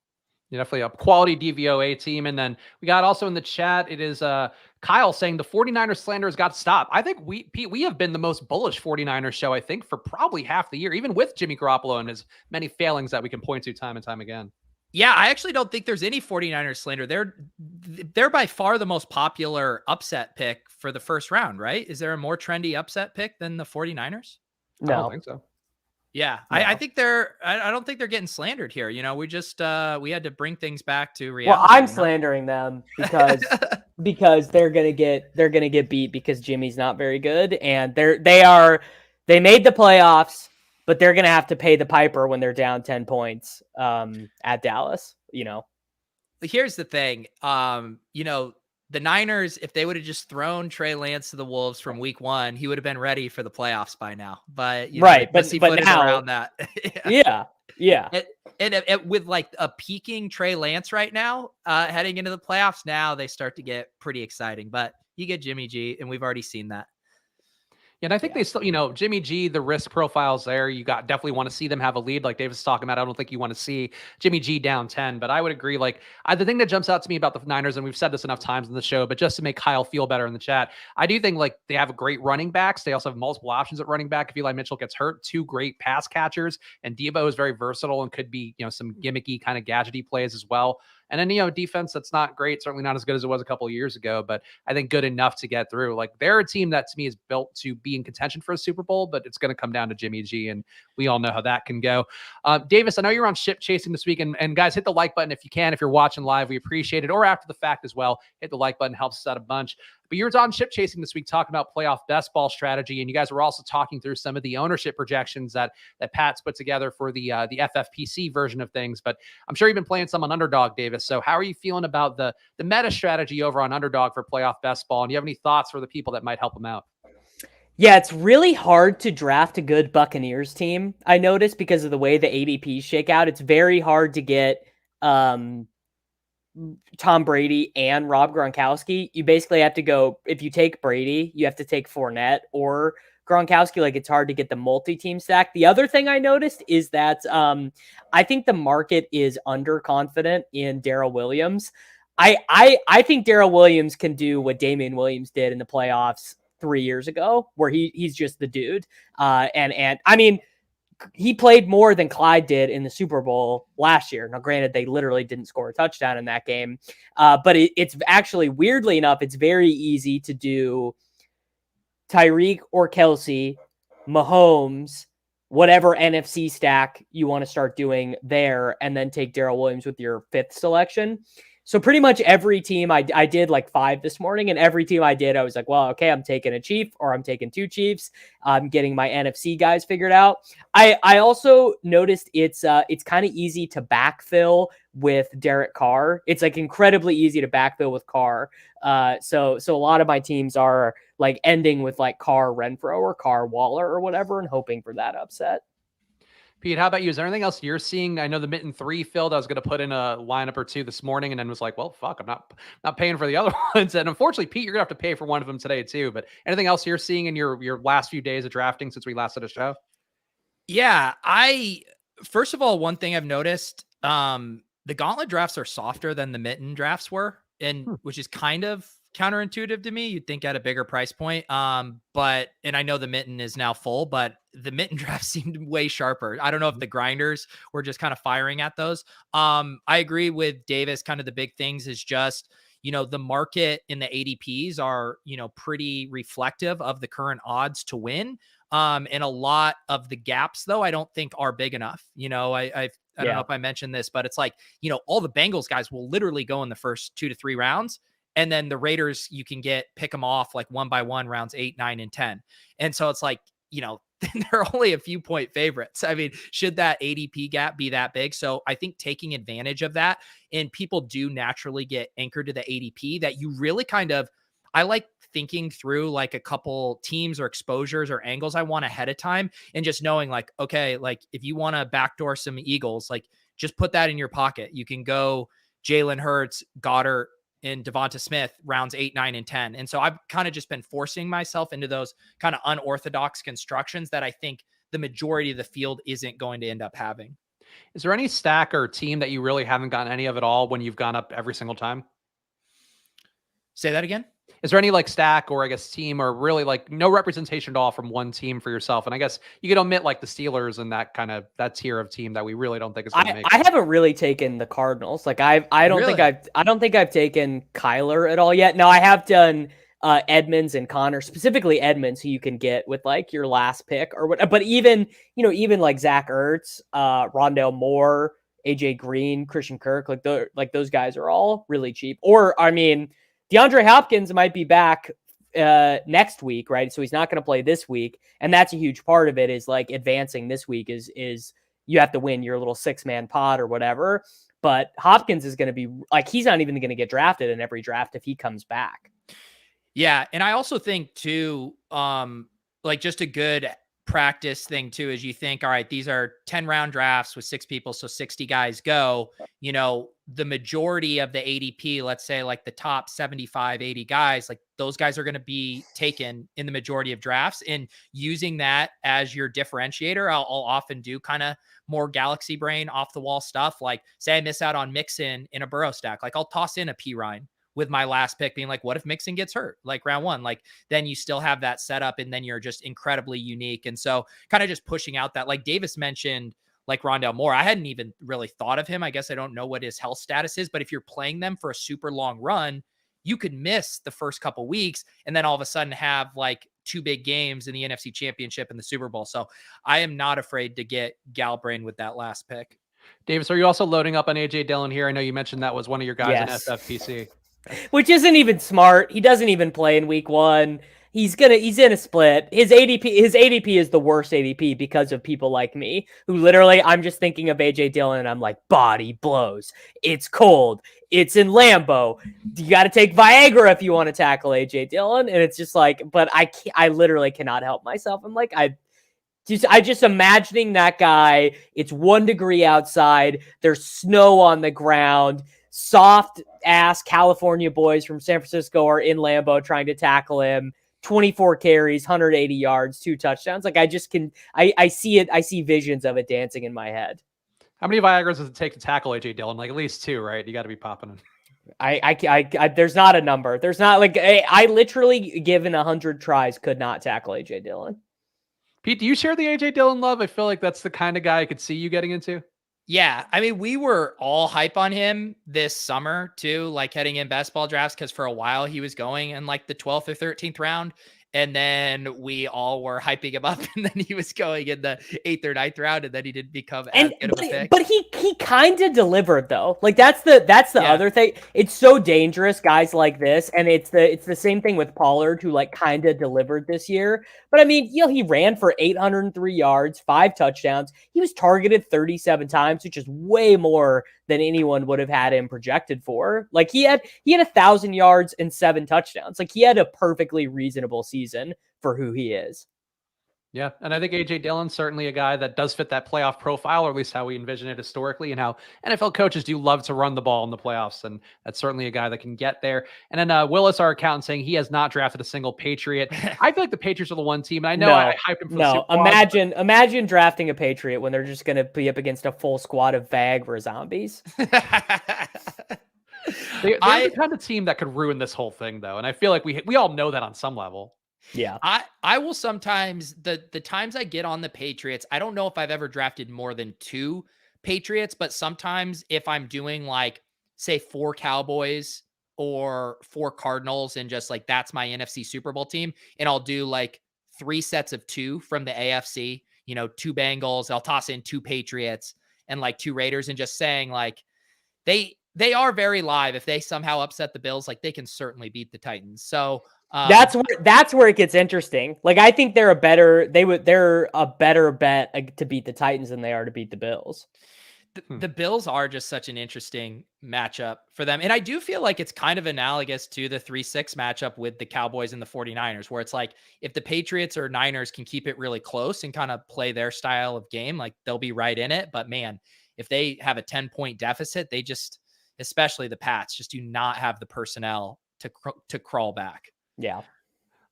Definitely a quality DVOA team. And then we got also in the chat, it is Kyle saying the 49ers slander has got to stop. I think we have been the most bullish 49ers show, I think, for probably half the year, even with Jimmy Garoppolo and his many failings that we can point to time and time again.
Yeah, I actually don't think there's any 49ers slander. They're by far the most popular upset pick for the first round, right? Is there a more trendy upset pick than the 49ers?
No.
I don't think so.
Yeah, no. I think I don't think they're getting slandered here. We just we had to bring things back to reality.
Well, I'm slandering them because they're gonna get beat because Jimmy's not very good, and they made the playoffs, but they're gonna have to pay the piper when they're down 10 points at Dallas.
Here's the thing, the Niners, if they would have just thrown Trey Lance to the Wolves from week one, he would have been ready for the playoffs by now. But
but now
around that,
yeah.
And with like a peaking Trey Lance right now, heading into the playoffs, now they start to get pretty exciting. But you get Jimmy G, and we've already seen that.
And I think they still, Jimmy G, the risk profile's there. You definitely want to see them have a lead like Davis is talking about. I don't think you want to see Jimmy G down 10, but I would agree. Like the thing that jumps out to me about the Niners, and we've said this enough times in the show, but just to make Kyle feel better in the chat, I do think like they have great running backs. They also have multiple options at running back. If Eli Mitchell gets hurt, 2 great pass catchers, and Debo is very versatile and could be, some gimmicky kind of gadgety plays as well. And then, defense that's not great, certainly not as good as it was a couple of years ago, but I think good enough to get through. Like they're a team that to me is built to be in contention for a Super Bowl, but it's going to come down to Jimmy G, and we all know how that can go. Davis, I know you're on ship chasing this week, and guys, hit the like button if you can. If you're watching live, we appreciate it, or after the fact as well. Hit the like button, helps us out a bunch. But you were on ship chasing this week talking about playoff best ball strategy, and you guys were also talking through some of the ownership projections that Pat's put together for the FFPC version of things. But I'm sure you've been playing some on Underdog, Davis. So how are you feeling about the meta strategy over on Underdog for playoff best ball? And do you have any thoughts for the people that might help them out?
Yeah, it's really hard to draft a good Buccaneers team, I noticed, because of the way the ADPs shake out. It's very hard to get Tom Brady and Rob Gronkowski. You basically have to go, if you take Brady, you have to take Fournette or Gronkowski. Like it's hard to get the multi-team stack. The other thing I noticed is that I think the market is underconfident in Darrell Williams. I think Darrell Williams can do what Damian Williams did in the playoffs 3 years ago, where he's just the dude. And I mean, he played more than Clyde did in the Super Bowl last year. Now, granted, they literally didn't score a touchdown in that game. But it's actually, weirdly enough, it's very easy to do Tyreek or Kelsey, Mahomes, whatever NFC stack you want to start doing there, and then take Darrell Williams with your 5th selection. So pretty much every team I did like 5 this morning, and every team I did, I was like, well, okay, I'm taking a Chief or I'm taking 2 Chiefs. I'm getting my NFC guys figured out. I also noticed it's kind of easy to backfill with Derek Carr. It's like incredibly easy to backfill with Carr. So a lot of my teams are like ending with like Carr Renfro or Carr Waller or whatever, and hoping for that upset.
Pete, how about you? Is there anything else you're seeing? I know the Mitten 3 filled. I was going to put in a lineup or 2 this morning, and then was like, well, fuck, I'm not paying for the other ones. And unfortunately, Pete, you're going to have to pay for one of them today too. But anything else you're seeing in your last few days of drafting since we last did a show?
Yeah, first of all, one thing I've noticed, The Gauntlet drafts are softer than the Mitten drafts were, and which is kind of counterintuitive to me. You'd think at a bigger price point. But and I know the Mitten is now full, but the Mitten draft seemed way sharper. I don't know if the grinders were just kind of firing at those. I agree with Davis. Kind of the big things is just, the market in the ADPs are, pretty reflective of the current odds to win. And a lot of the gaps, though, I don't think are big enough. I don't know if I mentioned this, but it's like, all the Bengals guys will literally go in the first 2 to 3 rounds. And then the Raiders, you can pick them off like one by one rounds 8, 9, and 10. And so it's like, they're only a few point favorites. I mean, should that ADP gap be that big? So I think taking advantage of that, and people do naturally get anchored to the ADP, that you really I like thinking through like a couple teams or exposures or angles I want ahead of time, and just knowing like, okay, like if you want to backdoor some Eagles, like just put that in your pocket. You can go Jalen Hurts, Goddard, and Devonta Smith rounds 8, 9, and 10. And so I've kind of just been forcing myself into those kind of unorthodox constructions that I think the majority of the field isn't going to end up having.
Is there any stack or team that you really haven't gotten any of at all when you've gone up every single time?
Say that again.
Is there any like stack or I guess team or really like no representation at all from one team for yourself? And I guess you could omit like the Steelers and that tier of team that we really don't think is going to make.
I haven't really taken the Cardinals. Like I don't think I've taken Kyler at all yet. No, I have done Edmonds and Connor, specifically Edmonds, who you can get with like your last pick or what. But even like Zach Ertz, Rondale Moore, AJ Green, Christian Kirk, like those guys are all really cheap. Or I mean, DeAndre Hopkins might be back next week, right? So he's not going to play this week. And that's a huge part of it, is like advancing this week is you have to win your little 6-man pod or whatever. But Hopkins is going to be like, he's not even going to get drafted in every draft if he comes back.
Yeah. And I also think too, like just a good practice thing too, is you think, all right, these are 10-round drafts with 6 people. So 60 guys go, the majority of the ADP, let's say like the top 75, 80 guys, like those guys are going to be taken in the majority of drafts, and using that as your differentiator. I'll often do kind of more galaxy brain off the wall stuff. Like say I miss out on Mixon in a Burrow stack. Like I'll toss in a P Ryan with my last pick, being like, what if Mixon gets hurt like round 1? Like then you still have that setup, and then you're just incredibly unique. And so kind of just pushing out that, like Davis mentioned, like Rondale Moore, I hadn't even really thought of him. I guess I don't know what his health status is, but if you're playing them for a super long run, you could miss the first couple weeks and then all of a sudden have like 2 big games in the NFC Championship and the Super Bowl. So I am not afraid to get gal brain with that last pick.
Davis, are you also loading up on AJ Dillon here? I know you mentioned that was one of your guys in FFPC.
Which isn't even smart. He doesn't even play in week 1. He's in a split. His ADP is the worst ADP because of people like me who literally, I'm just thinking of AJ Dillon and I'm like, body blows. It's cold. It's in Lambeau. You got to take Viagra if you want to tackle AJ Dillon. And it's just like, but I literally cannot help myself. I'm like, I just imagining that guy. It's 1 degree outside. There's snow on the ground. Soft ass California boys from San Francisco are in Lambeau trying to tackle him. 24 carries, 180 yards, 2 touchdowns. Like I see it. I see visions of it dancing in my head.
How many Viagras does it take to tackle AJ Dillon? Like at least 2, right? You got to be popping them.
I there's not a number. There's not like I literally, given 100 tries, could not tackle AJ Dillon.
Pete, do you share the AJ Dillon love? I feel like that's the kind of guy I could see you getting into.
Yeah. I mean, we were all hype on him this summer too, like heading in best ball drafts, because for a while he was going in like the 12th or 13th round. And then we all were hyping him up, and then he was going in the 8th or 9th round, and then he didn't become as good of a pick.
But he kind of delivered though. Like that's the other thing. It's so dangerous, guys like this, and it's the same thing with Pollard, who like kind of delivered this year. But I mean, he ran for 803 yards, 5 touchdowns. He was targeted 37 times, which is way more than anyone would have had him projected for. Like he had 1,000 yards and 7 touchdowns. Like he had a perfectly reasonable season for who he is.
Yeah, and I think AJ Dillon's certainly a guy that does fit that playoff profile, or at least how we envision it historically, and how NFL coaches do love to run the ball in the playoffs, and that's certainly a guy that can get there. And then Willis, our accountant, saying he has not drafted a single Patriot. I feel like the Patriots are the one team, and I know I hyped him for the
No,
Super Bowl,
imagine drafting a Patriot when they're just going to be up against a full squad of Viagra zombies.
They're the kind of team that could ruin this whole thing, though, and I feel like we all know that on some level.
Yeah.
I will sometimes, the times I get on the Patriots, I don't know if I've ever drafted more than 2 Patriots, but sometimes if I'm doing like, say 4 Cowboys or 4 Cardinals and just like, that's my NFC Super Bowl team. And I'll do like 3 sets of 2 from the AFC, 2 Bengals, I'll toss in 2 Patriots and like 2 Raiders, and just saying like, they are very live. If they somehow upset the Bills, like they can certainly beat the Titans. So
that's where it gets interesting. Like I think they're a better bet to beat the Titans than they are to beat the Bills.
The Bills are just such an interesting matchup for them. And I do feel like it's kind of analogous to the 3-6 matchup with the Cowboys and the 49ers, where it's like, if the Patriots or Niners can keep it really close and kind of play their style of game, like they'll be right in it. But man, if they have a 10-point deficit, they just, especially the Pats, just do not have the personnel to crawl back.
Yeah.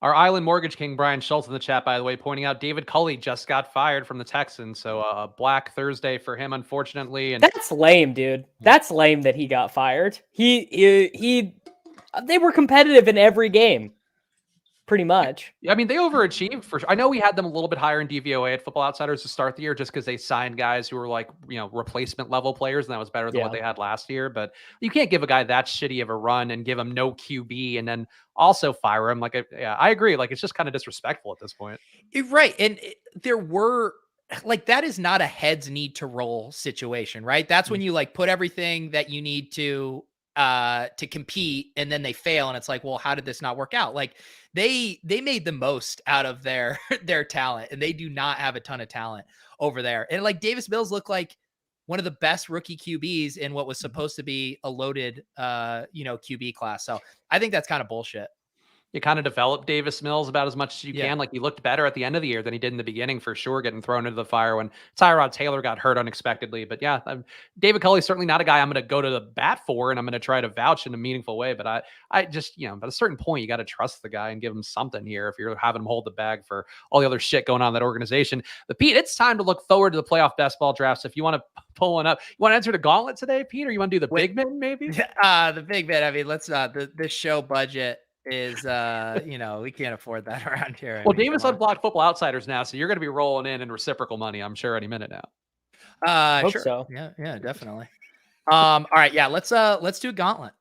Our Island Mortgage King, Brian Schultz, in the chat, by the way, pointing out David Culley just got fired from the Texans. So Black Thursday for him, unfortunately. And
that's lame, dude. That's lame that he got fired. They were competitive in every game, pretty much.
I mean, they overachieved for sure. I know we had them a little bit higher in DVOA at Football Outsiders to start the year, just because they signed guys who were like, replacement level players, and that was better than what they had last year. But you can't give a guy that shitty of a run and give him no QB and then also fire him. Like, I agree. Like, it's just kind of disrespectful at this point.
Right. And there were like, that is not a heads need to roll situation, right? That's when you like put everything that you need to compete, and then they fail. And it's like, well, how did this not work out? Like they made the most out of their talent, and they do not have a ton of talent over there. And like Davis Mills looked like one of the best rookie QBs in what was supposed to be a loaded, QB class. So I think that's kind of bullshit.
You kind of develop Davis Mills about as much as you can. Like, he looked better at the end of the year than he did in the beginning, for sure, getting thrown into the fire when Tyrod Taylor got hurt unexpectedly. But yeah, David Culley's certainly not a guy I'm going to go to the bat for, and I'm going to try to vouch in a meaningful way. But I just, at a certain point, you got to trust the guy and give him something here if you're having him hold the bag for all the other shit going on in that organization. But Pete, it's time to look forward to the playoff best ball drafts. If you want to pull one up, you want to enter the gauntlet today, Pete, or you want to do the big man maybe?
The big man. I mean, let's the show budget is we can't afford that around here.
Well, Davis unblocked Football Outsiders now, so you're going to be rolling in reciprocal money, I'm sure, any minute now.
Hope
Sure.
so.
Yeah, definitely. All right, yeah, let's do a gauntlet.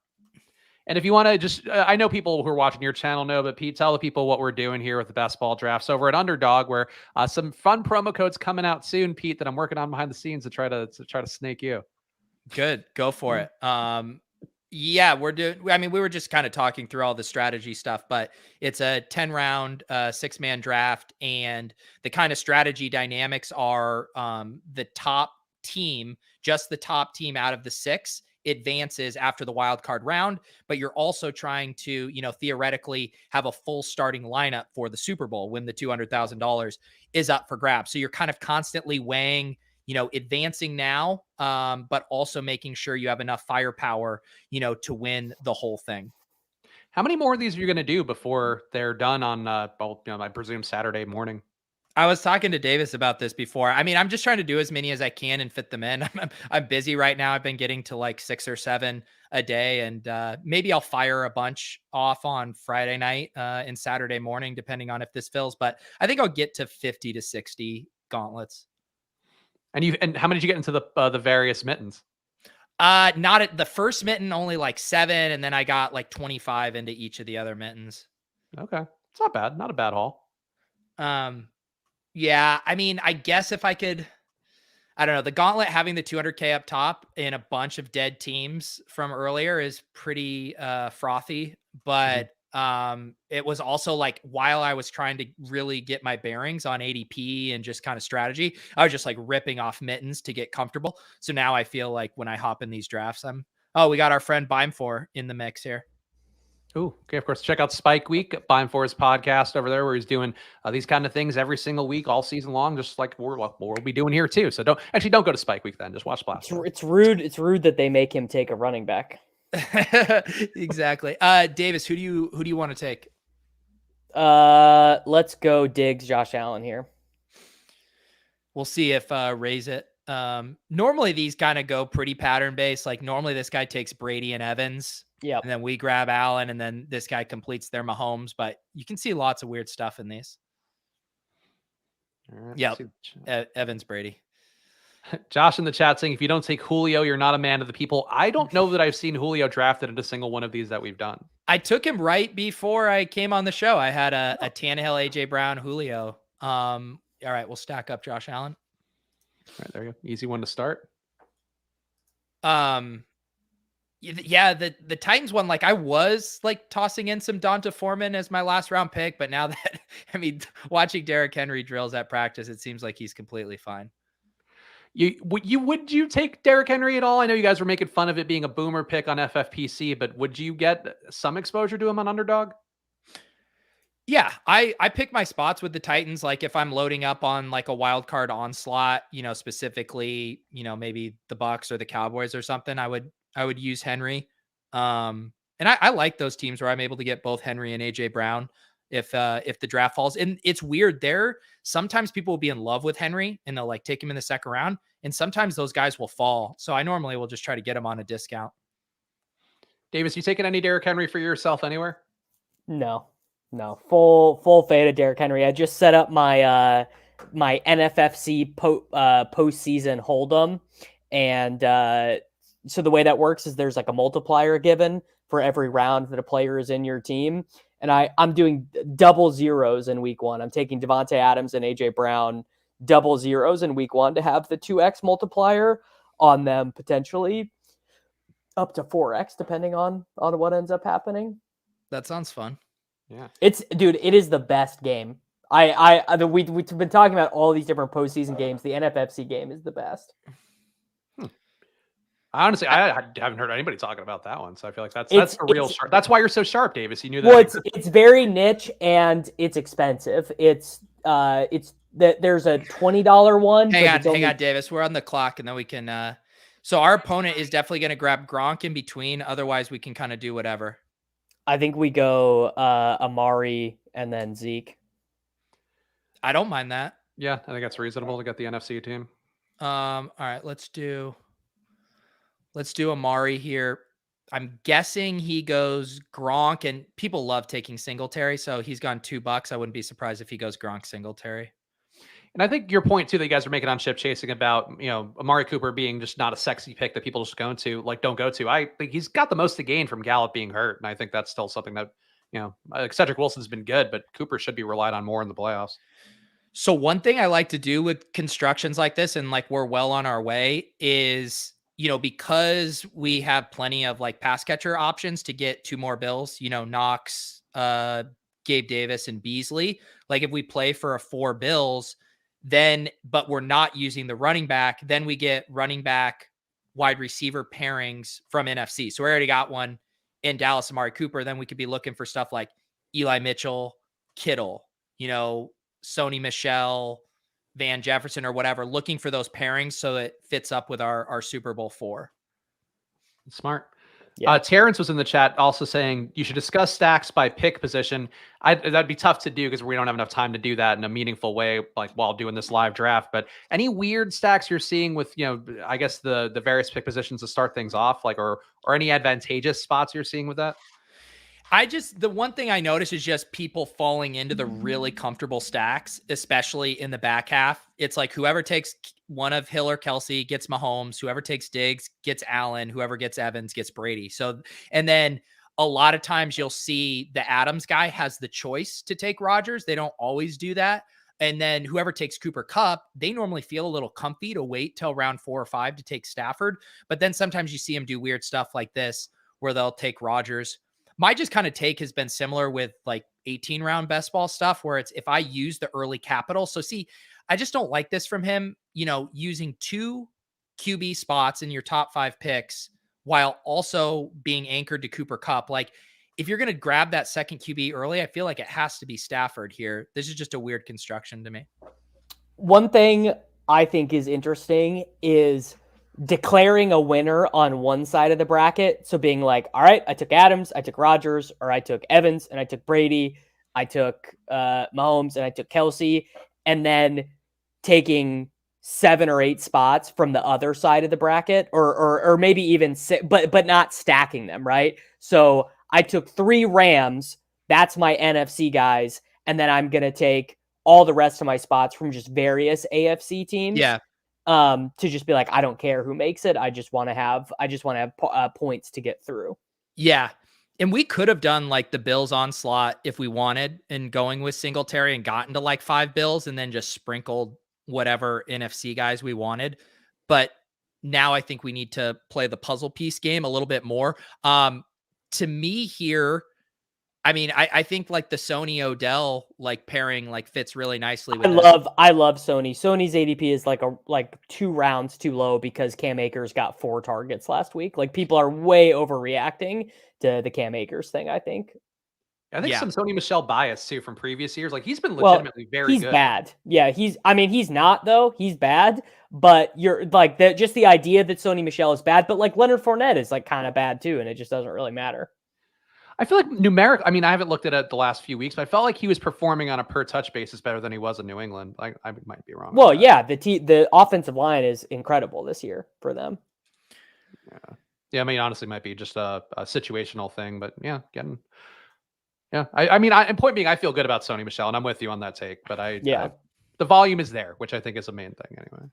And if you want to just, I know people who are watching your channel know, but Pete, tell the people what we're doing here with the best ball drafts over at Underdog, where some fun promo codes coming out soon, Pete, that I'm working on behind the scenes to try to snake you.
Good, go for it. Yeah, we were just kind of talking through all the strategy stuff, but it's a 10-round, 6-man draft. And the kind of strategy dynamics are the top team, just the top team out of the 6 advances after the wild card round. But you're also trying to, theoretically have a full starting lineup for the Super Bowl when the $200,000 is up for grabs. So you're kind of constantly weighing, advancing now, but also making sure you have enough firepower, to win the whole thing.
How many more of these are you going to do before they're done on, I presume Saturday morning?
I was talking to Davis about this before. I mean, I'm just trying to do as many as I can and fit them in. I'm busy right now. I've been getting to like 6 or 7 a day, and maybe I'll fire a bunch off on Friday night and Saturday morning, depending on if this fills. But I think I'll get to 50 to 60 gauntlets.
And how many did you get into the various mittens?
Not at the first mitten, only like 7, and then I got like 25 into each of the other mittens.
Okay, it's not bad. Not a bad haul.
Yeah, I mean, I guess if I could, I don't know, the gauntlet having the 200K up top in a bunch of dead teams from earlier is pretty frothy, but it was also like, while I was trying to really get my bearings on ADP and just kind of strategy, I was just like ripping off mittens to get comfortable. So now I feel like when I hop in these drafts, we got our friend Bime4 in the mix here.
Ooh, okay. Of course, check out Spike Week, Buying for his podcast over there, where he's doing these kind of things every single week, all season long, just like we'll be doing here too. So don't go to Spike Week then. Just watch Blast.
It's rude. It's rude that they make him take a running back.
Exactly. Davis, who do you want to take?
Let's go Diggs, Josh Allen here.
We'll see if raise it. Normally these kind of go pretty pattern based. Like normally this guy takes Brady and Evans.
Yep.
And then we grab Allen, and then this guy completes their Mahomes. But you can see lots of weird stuff in these.
All right,
Yep. Evans, Brady.
Josh in the chat saying, if you don't take Julio, you're not a man of the people. I don't know that I've seen Julio drafted in a single one of these that we've done.
I took him right before I came on the show. I had a Tannehill, AJ Brown, Julio. All right, we'll stack up Josh Allen.
All right, there you go. Easy one to start.
Yeah, the Titans one, like I was like tossing in some Donta Foreman as my last round pick, but now that watching Derrick Henry drills at practice, it seems like he's completely fine.
Would you take Derrick Henry at all? I know you guys were making fun of it being a boomer pick on FFPC, but would you get some exposure to him on Underdog?
Yeah, I pick my spots with the Titans. Like if I'm loading up on like a wild card onslaught, specifically, maybe the Bucks or the Cowboys or something, I would use Henry. And I like those teams where I'm able to get both Henry and AJ Brown if the draft falls. And it's weird there. Sometimes people will be in love with Henry and they'll like take him in the second round. And sometimes those guys will fall. So I normally will just try to get him on a discount.
Davis, you taking any Derrick Henry for yourself anywhere?
No, full fade of Derrick Henry. I just set up my my NFFC postseason hold'em, and so the way that works is there's like a multiplier given for every round that a player is in your team, and I'm doing double zeros in week one. I'm taking Devontae Adams and AJ Brown double zeros in week one to have the 2x multiplier on them, potentially up to 4x depending on what ends up happening.
That sounds fun.
Yeah,
it is the best game. We've been talking about all these different postseason games. The NFFC game is the best.
Honestly, I haven't heard anybody talking about that one, so I feel like that's a real sharp. That's why you're so sharp, Davis. You knew that.
Well, it's very niche and it's expensive. It's that there's a $20 one.
Hang on, Davis. We're on the clock, and then we can. So our opponent is definitely going to grab Gronk in between. Otherwise, we can kind of do whatever.
I think we go Amari and then Zeke.
I don't mind that.
Yeah, I think that's reasonable to get the NFC team.
All right, let's do Amari here. I'm guessing he goes Gronk, and people love taking Singletary, so he's gone $2. I wouldn't be surprised if he goes Gronk Singletary.
And I think your point too that you guys are making on ship chasing about, Amari Cooper being just not a sexy pick that people just don't go to. I think he's got the most to gain from Gallup being hurt. And I think that's still something that, Cedric Wilson's been good, but Cooper should be relied on more in the playoffs.
So one thing I like to do with constructions like this, and like we're well on our way, is, because we have plenty of like pass catcher options to get 2 more Bills, Knox, Gabe Davis, and Beasley. Like if we play for a 4 Bills, but we're not using the running back, then we get running back wide receiver pairings from NFC. So we already got one in Dallas, Amari Cooper. Then we could be looking for stuff like Eli Mitchell, Kittle, Sony Michel, Van Jefferson, or whatever, looking for those pairings so it fits up with our Super Bowl 4.
Smart.
Yeah.
Terrence was in the chat also saying you should discuss stacks by pick position. That'd be tough to do because we don't have enough time to do that in a meaningful way, like while doing this live draft. But any weird stacks you're seeing with, I guess the various pick positions to start things off, like, or any advantageous spots you're seeing with that?
The one thing I notice is just people falling into the really comfortable stacks, especially in the back half. It's like whoever takes one of Hill or Kelsey gets Mahomes, whoever takes Diggs gets Allen, whoever gets Evans gets Brady. So, and then a lot of times you'll see the Adams guy has the choice to take Rodgers. They don't always do that. And then whoever takes Cooper Kupp, they normally feel a little comfy to wait till round 4 or 5 to take Stafford. But then sometimes you see them do weird stuff like this where they'll take Rodgers. My just kind of take has been similar with like 18 round best ball stuff where it's if I use the early capital. So see, I just don't like this from him, using 2 QB spots in your top 5 picks while also being anchored to Cooper Kupp. Like if you're going to grab that second QB early, I feel like it has to be Stafford here. This is just a weird construction to me.
One thing I think is interesting is declaring a winner on one side of the bracket. So being like, all right, I took Adams, I took Rodgers, or I took Evans, and I took Brady, I took Mahomes, and I took Kelsey, and then taking 7 or 8 spots from the other side of the bracket, or maybe even 6, but not stacking them, right? So I took 3 Rams. That's my NFC guys, and then I'm gonna take all the rest of my spots from just various AFC teams.
Yeah.
To just be like, I don't care who makes it. I just want to have points to get through.
Yeah. And we could have done like the Bills onslaught if we wanted and going with Singletary and gotten to like 5 Bills and then just sprinkled whatever NFC guys we wanted. But now I think we need to play the puzzle piece game a little bit more. To me here, I mean, I think like the Sony Odell like pairing like fits really nicely with
I love Sony. Sony's ADP is like 2 rounds too low because Cam Akers got 4 targets last week. Like people are way overreacting to the Cam Akers thing, I think.
I think
Yeah.
some Sony Michel bias too from previous years. Like he's been legitimately very
he's
good.
bad. Yeah, he's not though. He's bad, but you're like just the idea that Sony Michel is bad, but like Leonard Fournette is like kind of bad too, and it just doesn't really matter.
I feel like numeric. I mean, I haven't looked at it the last few weeks, but I felt like he was performing on a per touch basis better than he was in New England. Like I might be wrong.
Well, yeah, the offensive line is incredible this year for them.
Yeah. I mean, honestly, might be just a situational thing, but yeah, getting. Yeah, I mean, point being, I feel good about Sony Michel, and I'm with you on that take. But the volume is there, which I think is a main thing anyway.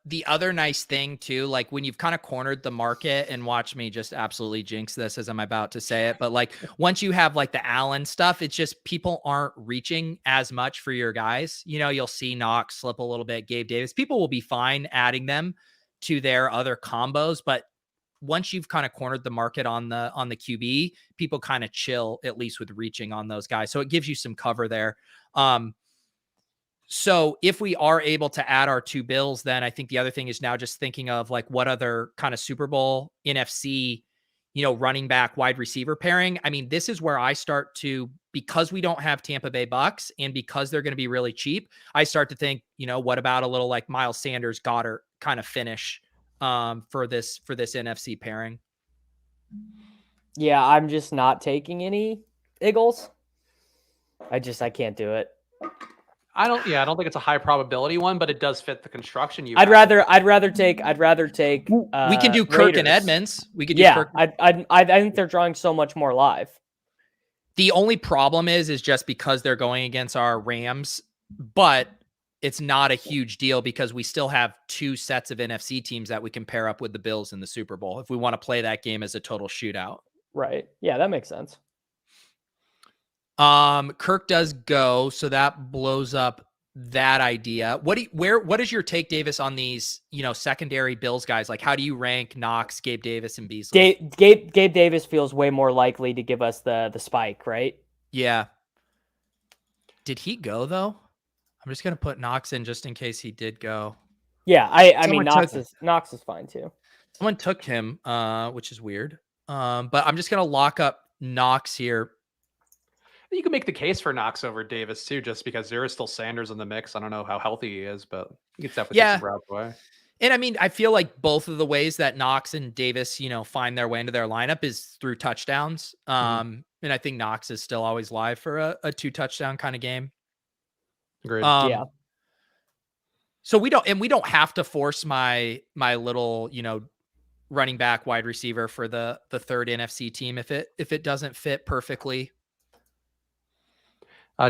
The other nice thing too, like when you've kind of cornered the market, and watch me just absolutely jinx this as I'm about to say it, but like once you have like the Allen stuff, it's just people aren't reaching as much for your guys. You know, you'll see Knox slip a little bit, Gabe Davis. People will be fine adding them to their other combos, but once you've kind of cornered the market on the QB, people kind of chill at least with reaching on those guys. So it gives you some cover there. So if we are able to add our 2 Bills, then I think the other thing is now just thinking of like what other kind of Super Bowl NFC, running back wide receiver pairing. I mean, this is where I start to, because we don't have Tampa Bay Bucks and because they're going to be really cheap, I start to think, what about a little like Miles Sanders, Goddard kind of finish for this NFC pairing.
Yeah, I'm just not taking any Eagles. I can't do it.
I don't think it's a high probability one, but it does fit the construction.
I'd rather take.
We can do Kirk
Raiders.
and Edmonds. We could do Kirk.
I think they're drawing so much more live.
The only problem is just because they're going against our Rams, but it's not a huge deal because we still have 2 sets of NFC teams that we can pair up with the Bills in the Super Bowl if we want to play that game as a total shootout.
Right. Yeah, that makes sense.
Kirk does go, so that blows up that idea. What is your take, Davis, on these, secondary Bills guys? Like, how do you rank Knox, Gabe Davis, and Beasley?
Gabe Davis feels way more likely to give us the spike, right?
Yeah. Did he go though? I'm just gonna put Knox in just in case he did go.
Yeah, I mean Knox is fine too.
Someone took him, which is weird. But I'm just gonna lock up Knox here.
You can make the case for Knox over Davis too, just because there is still Sanders in the mix. I don't know how healthy he is, but he gets definitely take some routes away.
And I mean, I feel like both of the ways that Knox and Davis, find their way into their lineup is through touchdowns. And I think Knox is still always live for a 2 touchdown kind of game.
Agreed.
Yeah.
So we don't have to force my little, running back wide receiver for the third NFC team if it doesn't fit perfectly.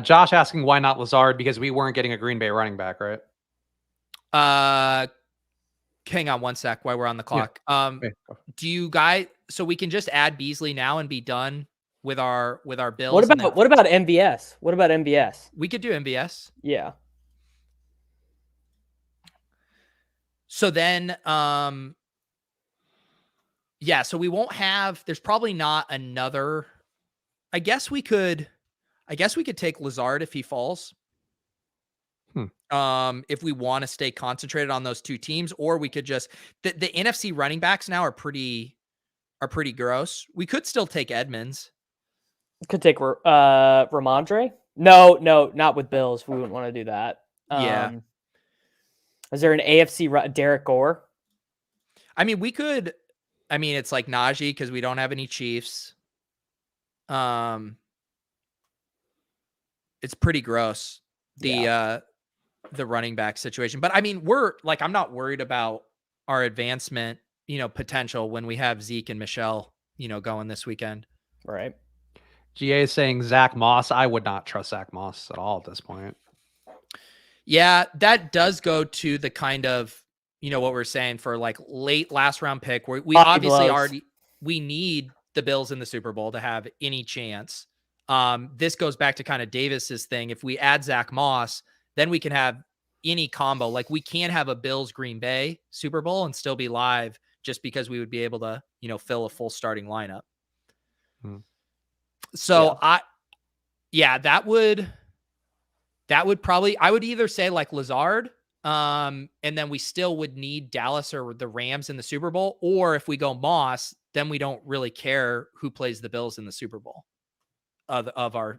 Josh asking why not Lazard, because we weren't getting a Green Bay running back, right?
Hang on one sec while we're on the clock. Yeah. Do you guys, so we can just add Beasley now and be done with our Bills?
What about MVS? What about MVS?
We could do MVS.
Yeah.
So then, so we won't have, there's probably not another, I guess we could take Lazard if he falls. If we want to stay concentrated on those 2 teams, or we could just, the NFC running backs now are pretty are pretty gross. We could still take Edmonds.
Could take Ramondre. No, not with Bills. We wouldn't want to do that.
Yeah.
Is there an AFC Derek Gore?
I mean, we could. I mean, it's like Najee because we don't have any Chiefs. It's pretty gross, the running back situation. But I mean, I'm not worried about our advancement, potential when we have Zeke and Michelle, going this weekend.
Right.
GA is saying Zach Moss. I would not trust Zach Moss at all at this point.
Yeah, that does go to the kind of, what we're saying for like late last round pick where we obviously we need the Bills in the Super Bowl to have any chance. This goes back to kind of Davis's thing. If we add Zach Moss, then we can have any combo. Like we can't have a Bills Green Bay Super Bowl and still be live just because we would be able to, fill a full starting lineup. So that would probably, I would either say like Lazard, and then we still would need Dallas or the Rams in the Super Bowl. Or if we go Moss, then we don't really care who plays the Bills in the Super Bowl of our,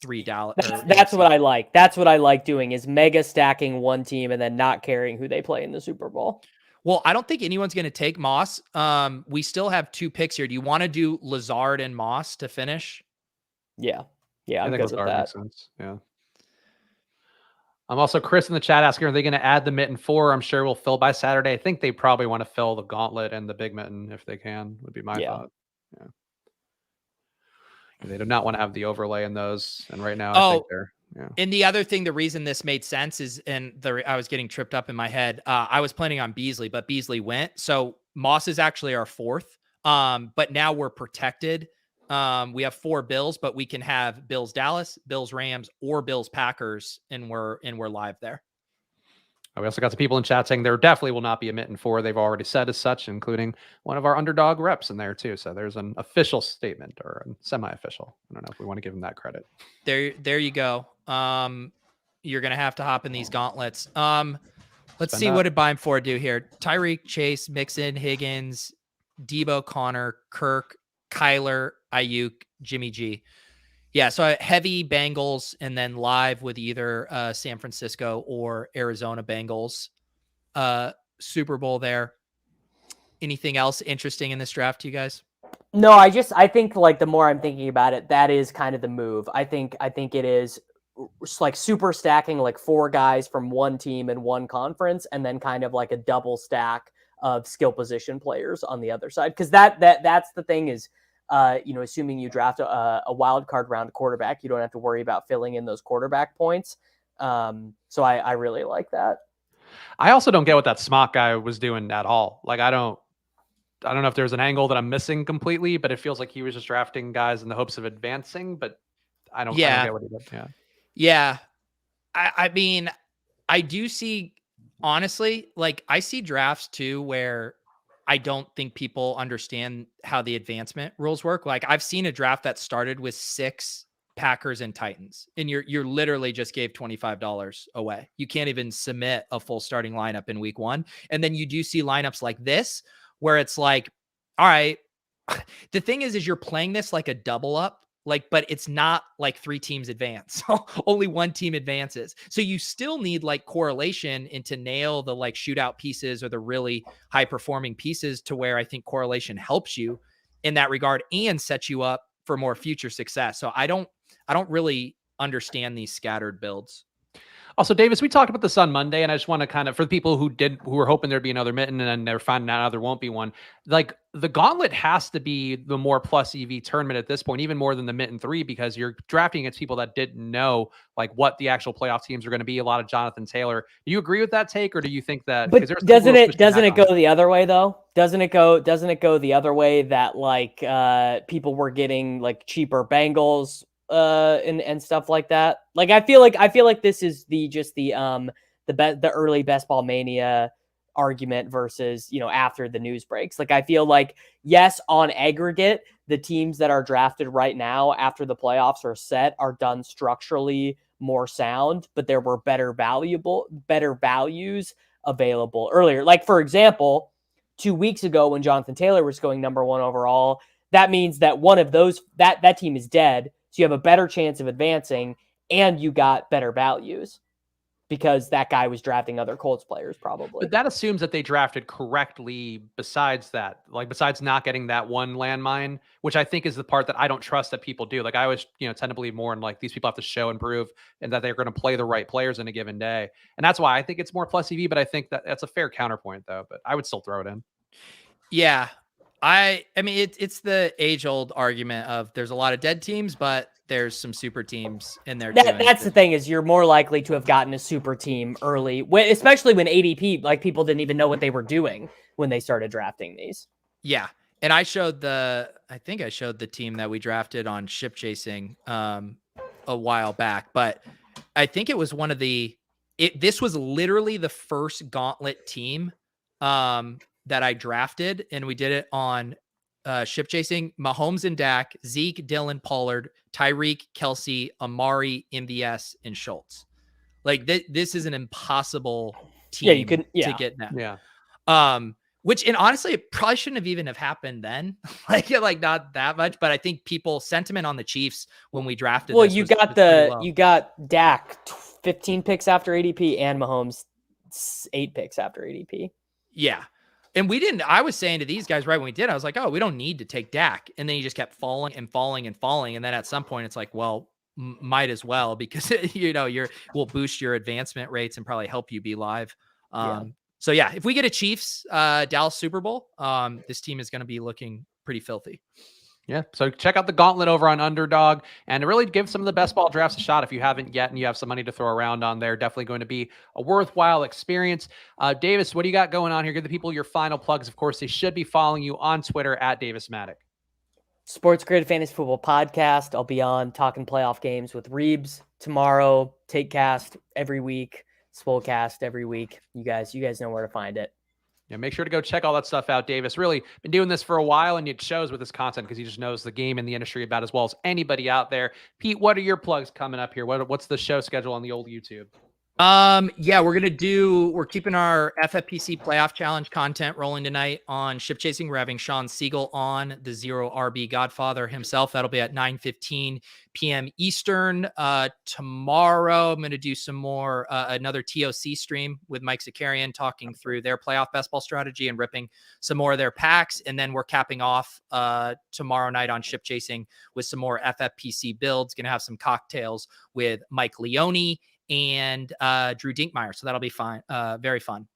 3 Dallas.
That's what I like. That's what I like doing is mega stacking one team and then not caring who they play in the Super Bowl.
Well, I don't think anyone's going to take Moss. We still have 2 picks here. Do you want to do Lazard and Moss to finish?
Yeah. I'm
I think
good with
Lazard
that.
makes sense. Yeah. I'm also Chris in the chat asking, are they going to add the mitten 4? I'm sure we'll fill by Saturday. I think they probably want to fill the gauntlet and the big mitten if they can, would be my thought. Yeah. They do not want to have the overlay in those. And right now, I think they're,
And the other thing, the reason this made sense is, I was getting tripped up in my head. I was planning on Beasley, but Beasley went. So Moss is actually our 4th. But now we're protected. We have 4 Bills, but we can have Bills Dallas, Bills Rams, or Bills Packers, and we're live there.
We also got some people in chat saying there definitely will not be a mitten 4. They've already said as such, including one of our underdog reps in there too. So there's an official statement or a semi-official. I don't know if we want to give them that credit.
There you go. You're gonna have to hop in these gauntlets. Let's see what did Buy 'em for do here. Tyreek, Chase, Mixon, Higgins, Debo, Connor, Kirk, Kyler, Ayuk, Jimmy G. Yeah, so heavy Bengals and then live with either San Francisco or Arizona Bengals. Super Bowl there. Anything else interesting in this draft to you guys?
No, I think like the more I'm thinking about it, that is kind of the move. I think it is like super stacking like 4 guys from one team in one conference and then kind of like a double stack of skill position players on the other side. Because that's the thing is, assuming you draft a wild card round quarterback, you don't have to worry about filling in those quarterback points. So I really like that.
I also don't get what that Smock guy was doing at all. Like, I don't know if there's an angle that I'm missing completely, but it feels like he was just drafting guys in the hopes of advancing, but I don't get what he did.
Yeah. I mean, I do see, honestly, like I see drafts too, where I don't think people understand how the advancement rules work. Like I've seen a draft that started with 6 Packers and Titans, and you're literally just gave $25 away. You can't even submit a full starting lineup in week 1. And then you do see lineups like this, where it's like, all right, the thing is you're playing this like a double up, but it's not like 3 teams advance. Only 1 team advances. So you still need like correlation and to nail the like shootout pieces or the really high performing pieces to where I think correlation helps you in that regard and sets you up for more future success. So I don't really understand these scattered builds.
Also, Davis, we talked about this on Monday, and I just want to kind of, for the people who were hoping there'd be another mitten and then they're finding out there won't be one, like the gauntlet has to be the more plus EV tournament at this point, even more than the mitten 3, because you're drafting against people that didn't know like what the actual playoff teams are going to be. A lot of Jonathan Taylor. Do you agree with that take, or do you think that?
But doesn't it go the other way though? Doesn't it go the other way that like people were getting like cheaper Bengals and stuff like that? Like I feel like this is the early best ball mania argument versus after the news breaks. Like I feel like, yes, on aggregate, the teams that are drafted right now after the playoffs are set are done structurally more sound, but there were better values available earlier. Like for example, 2 weeks ago when Jonathan Taylor was going number 1 overall, that means that one of those, that team is dead. So you have a better chance of advancing and you got better values because that guy was drafting other Colts players probably.
But that assumes that they drafted correctly besides that, like besides not getting that one landmine, which I think is the part that I don't trust that people do. Like I always, tend to believe more in like these people have to show and prove and that they're going to play the right players in a given day. And that's why I think it's more plus EV, but I think that that's a fair counterpoint though, but I would still throw it in.
Yeah. I mean, it's the age old argument of there's a lot of dead teams, but there's some super teams in there too.
That's the thing is you're more likely to have gotten a super team early, especially when ADP, like people didn't even know what they were doing when they started drafting these.
Yeah. And I think I showed the team that we drafted on Ship Chasing a while back, but I think it was this was literally the first Gauntlet team that I drafted, and we did it on Ship Chasing. Mahomes and Dak, Zeke, Dylan, Pollard, Tyreek, Kelsey, Amari, MVS, and Schultz. Like this is an impossible team to get now.
Yeah.
Which, and honestly, it probably shouldn't have even have happened then. like not that much, but I think people sentiment on the Chiefs when we drafted.
Well, you got Dak 15 picks after ADP and Mahomes 8 picks after ADP.
Yeah. And I was saying to these guys right when we did, I was like, oh, we don't need to take Dak. And then he just kept falling and falling and falling. And then at some point it's like, well, might as well, because, will boost your advancement rates and probably help you be live. So yeah, if we get a Chiefs, Dallas Super Bowl, this team is going to be looking pretty filthy.
Yeah. So check out the Gauntlet over on Underdog and really give some of the best ball drafts a shot. If you haven't yet and you have some money to throw around on there, definitely going to be a worthwhile experience. Davis, what do you got going on here? Give the people your final plugs. Of course, they should be following you on Twitter at Davis Mattek.
Sports Creative Fantasy Football Podcast. I'll be on talking playoff games with Reebs tomorrow. Takecast every week. Swolecast every week. You guys know where to find it.
Yeah, make sure to go check all that stuff out. Davis really been doing this for a while, and it shows with his content because he just knows the game and the industry about as well as anybody out there. Pete, what are your plugs coming up here? What's the show schedule on the old YouTube?
Yeah, we're keeping our FFPC playoff challenge content rolling tonight on Ship Chasing. We're having Sean Siegel on, the Zero RB Godfather himself. That'll be at 9:15 p.m. Eastern. Tomorrow I'm going to do some more, another TOC stream with Mike Zakarian talking through their playoff best ball strategy and ripping some more of their packs. And then we're capping off, tomorrow night on Ship Chasing with some more FFPC builds. Going to have some cocktails with Mike Leone and Drew Dinkmeyer. So that'll be fine. Very fun.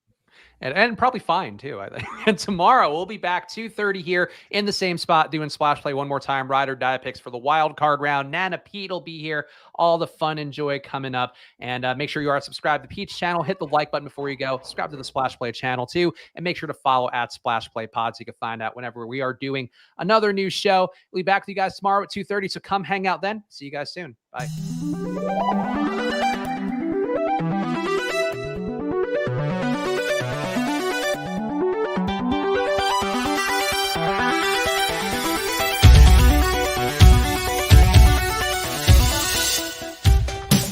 And probably fine too, I think. And tomorrow we'll be back 2:30 here in the same spot doing Splash Play one more time. Ride or die picks for the wild card round. Nana Pete will be here. All the fun and joy coming up. And make sure you are subscribed to Pete's channel. Hit the like button before you go. Subscribe to the Splash Play channel too. And make sure to follow at Splash Play Pod so you can find out whenever we are doing another new show. We'll be back with you guys tomorrow at 2:30. So come hang out then. See you guys soon. Bye.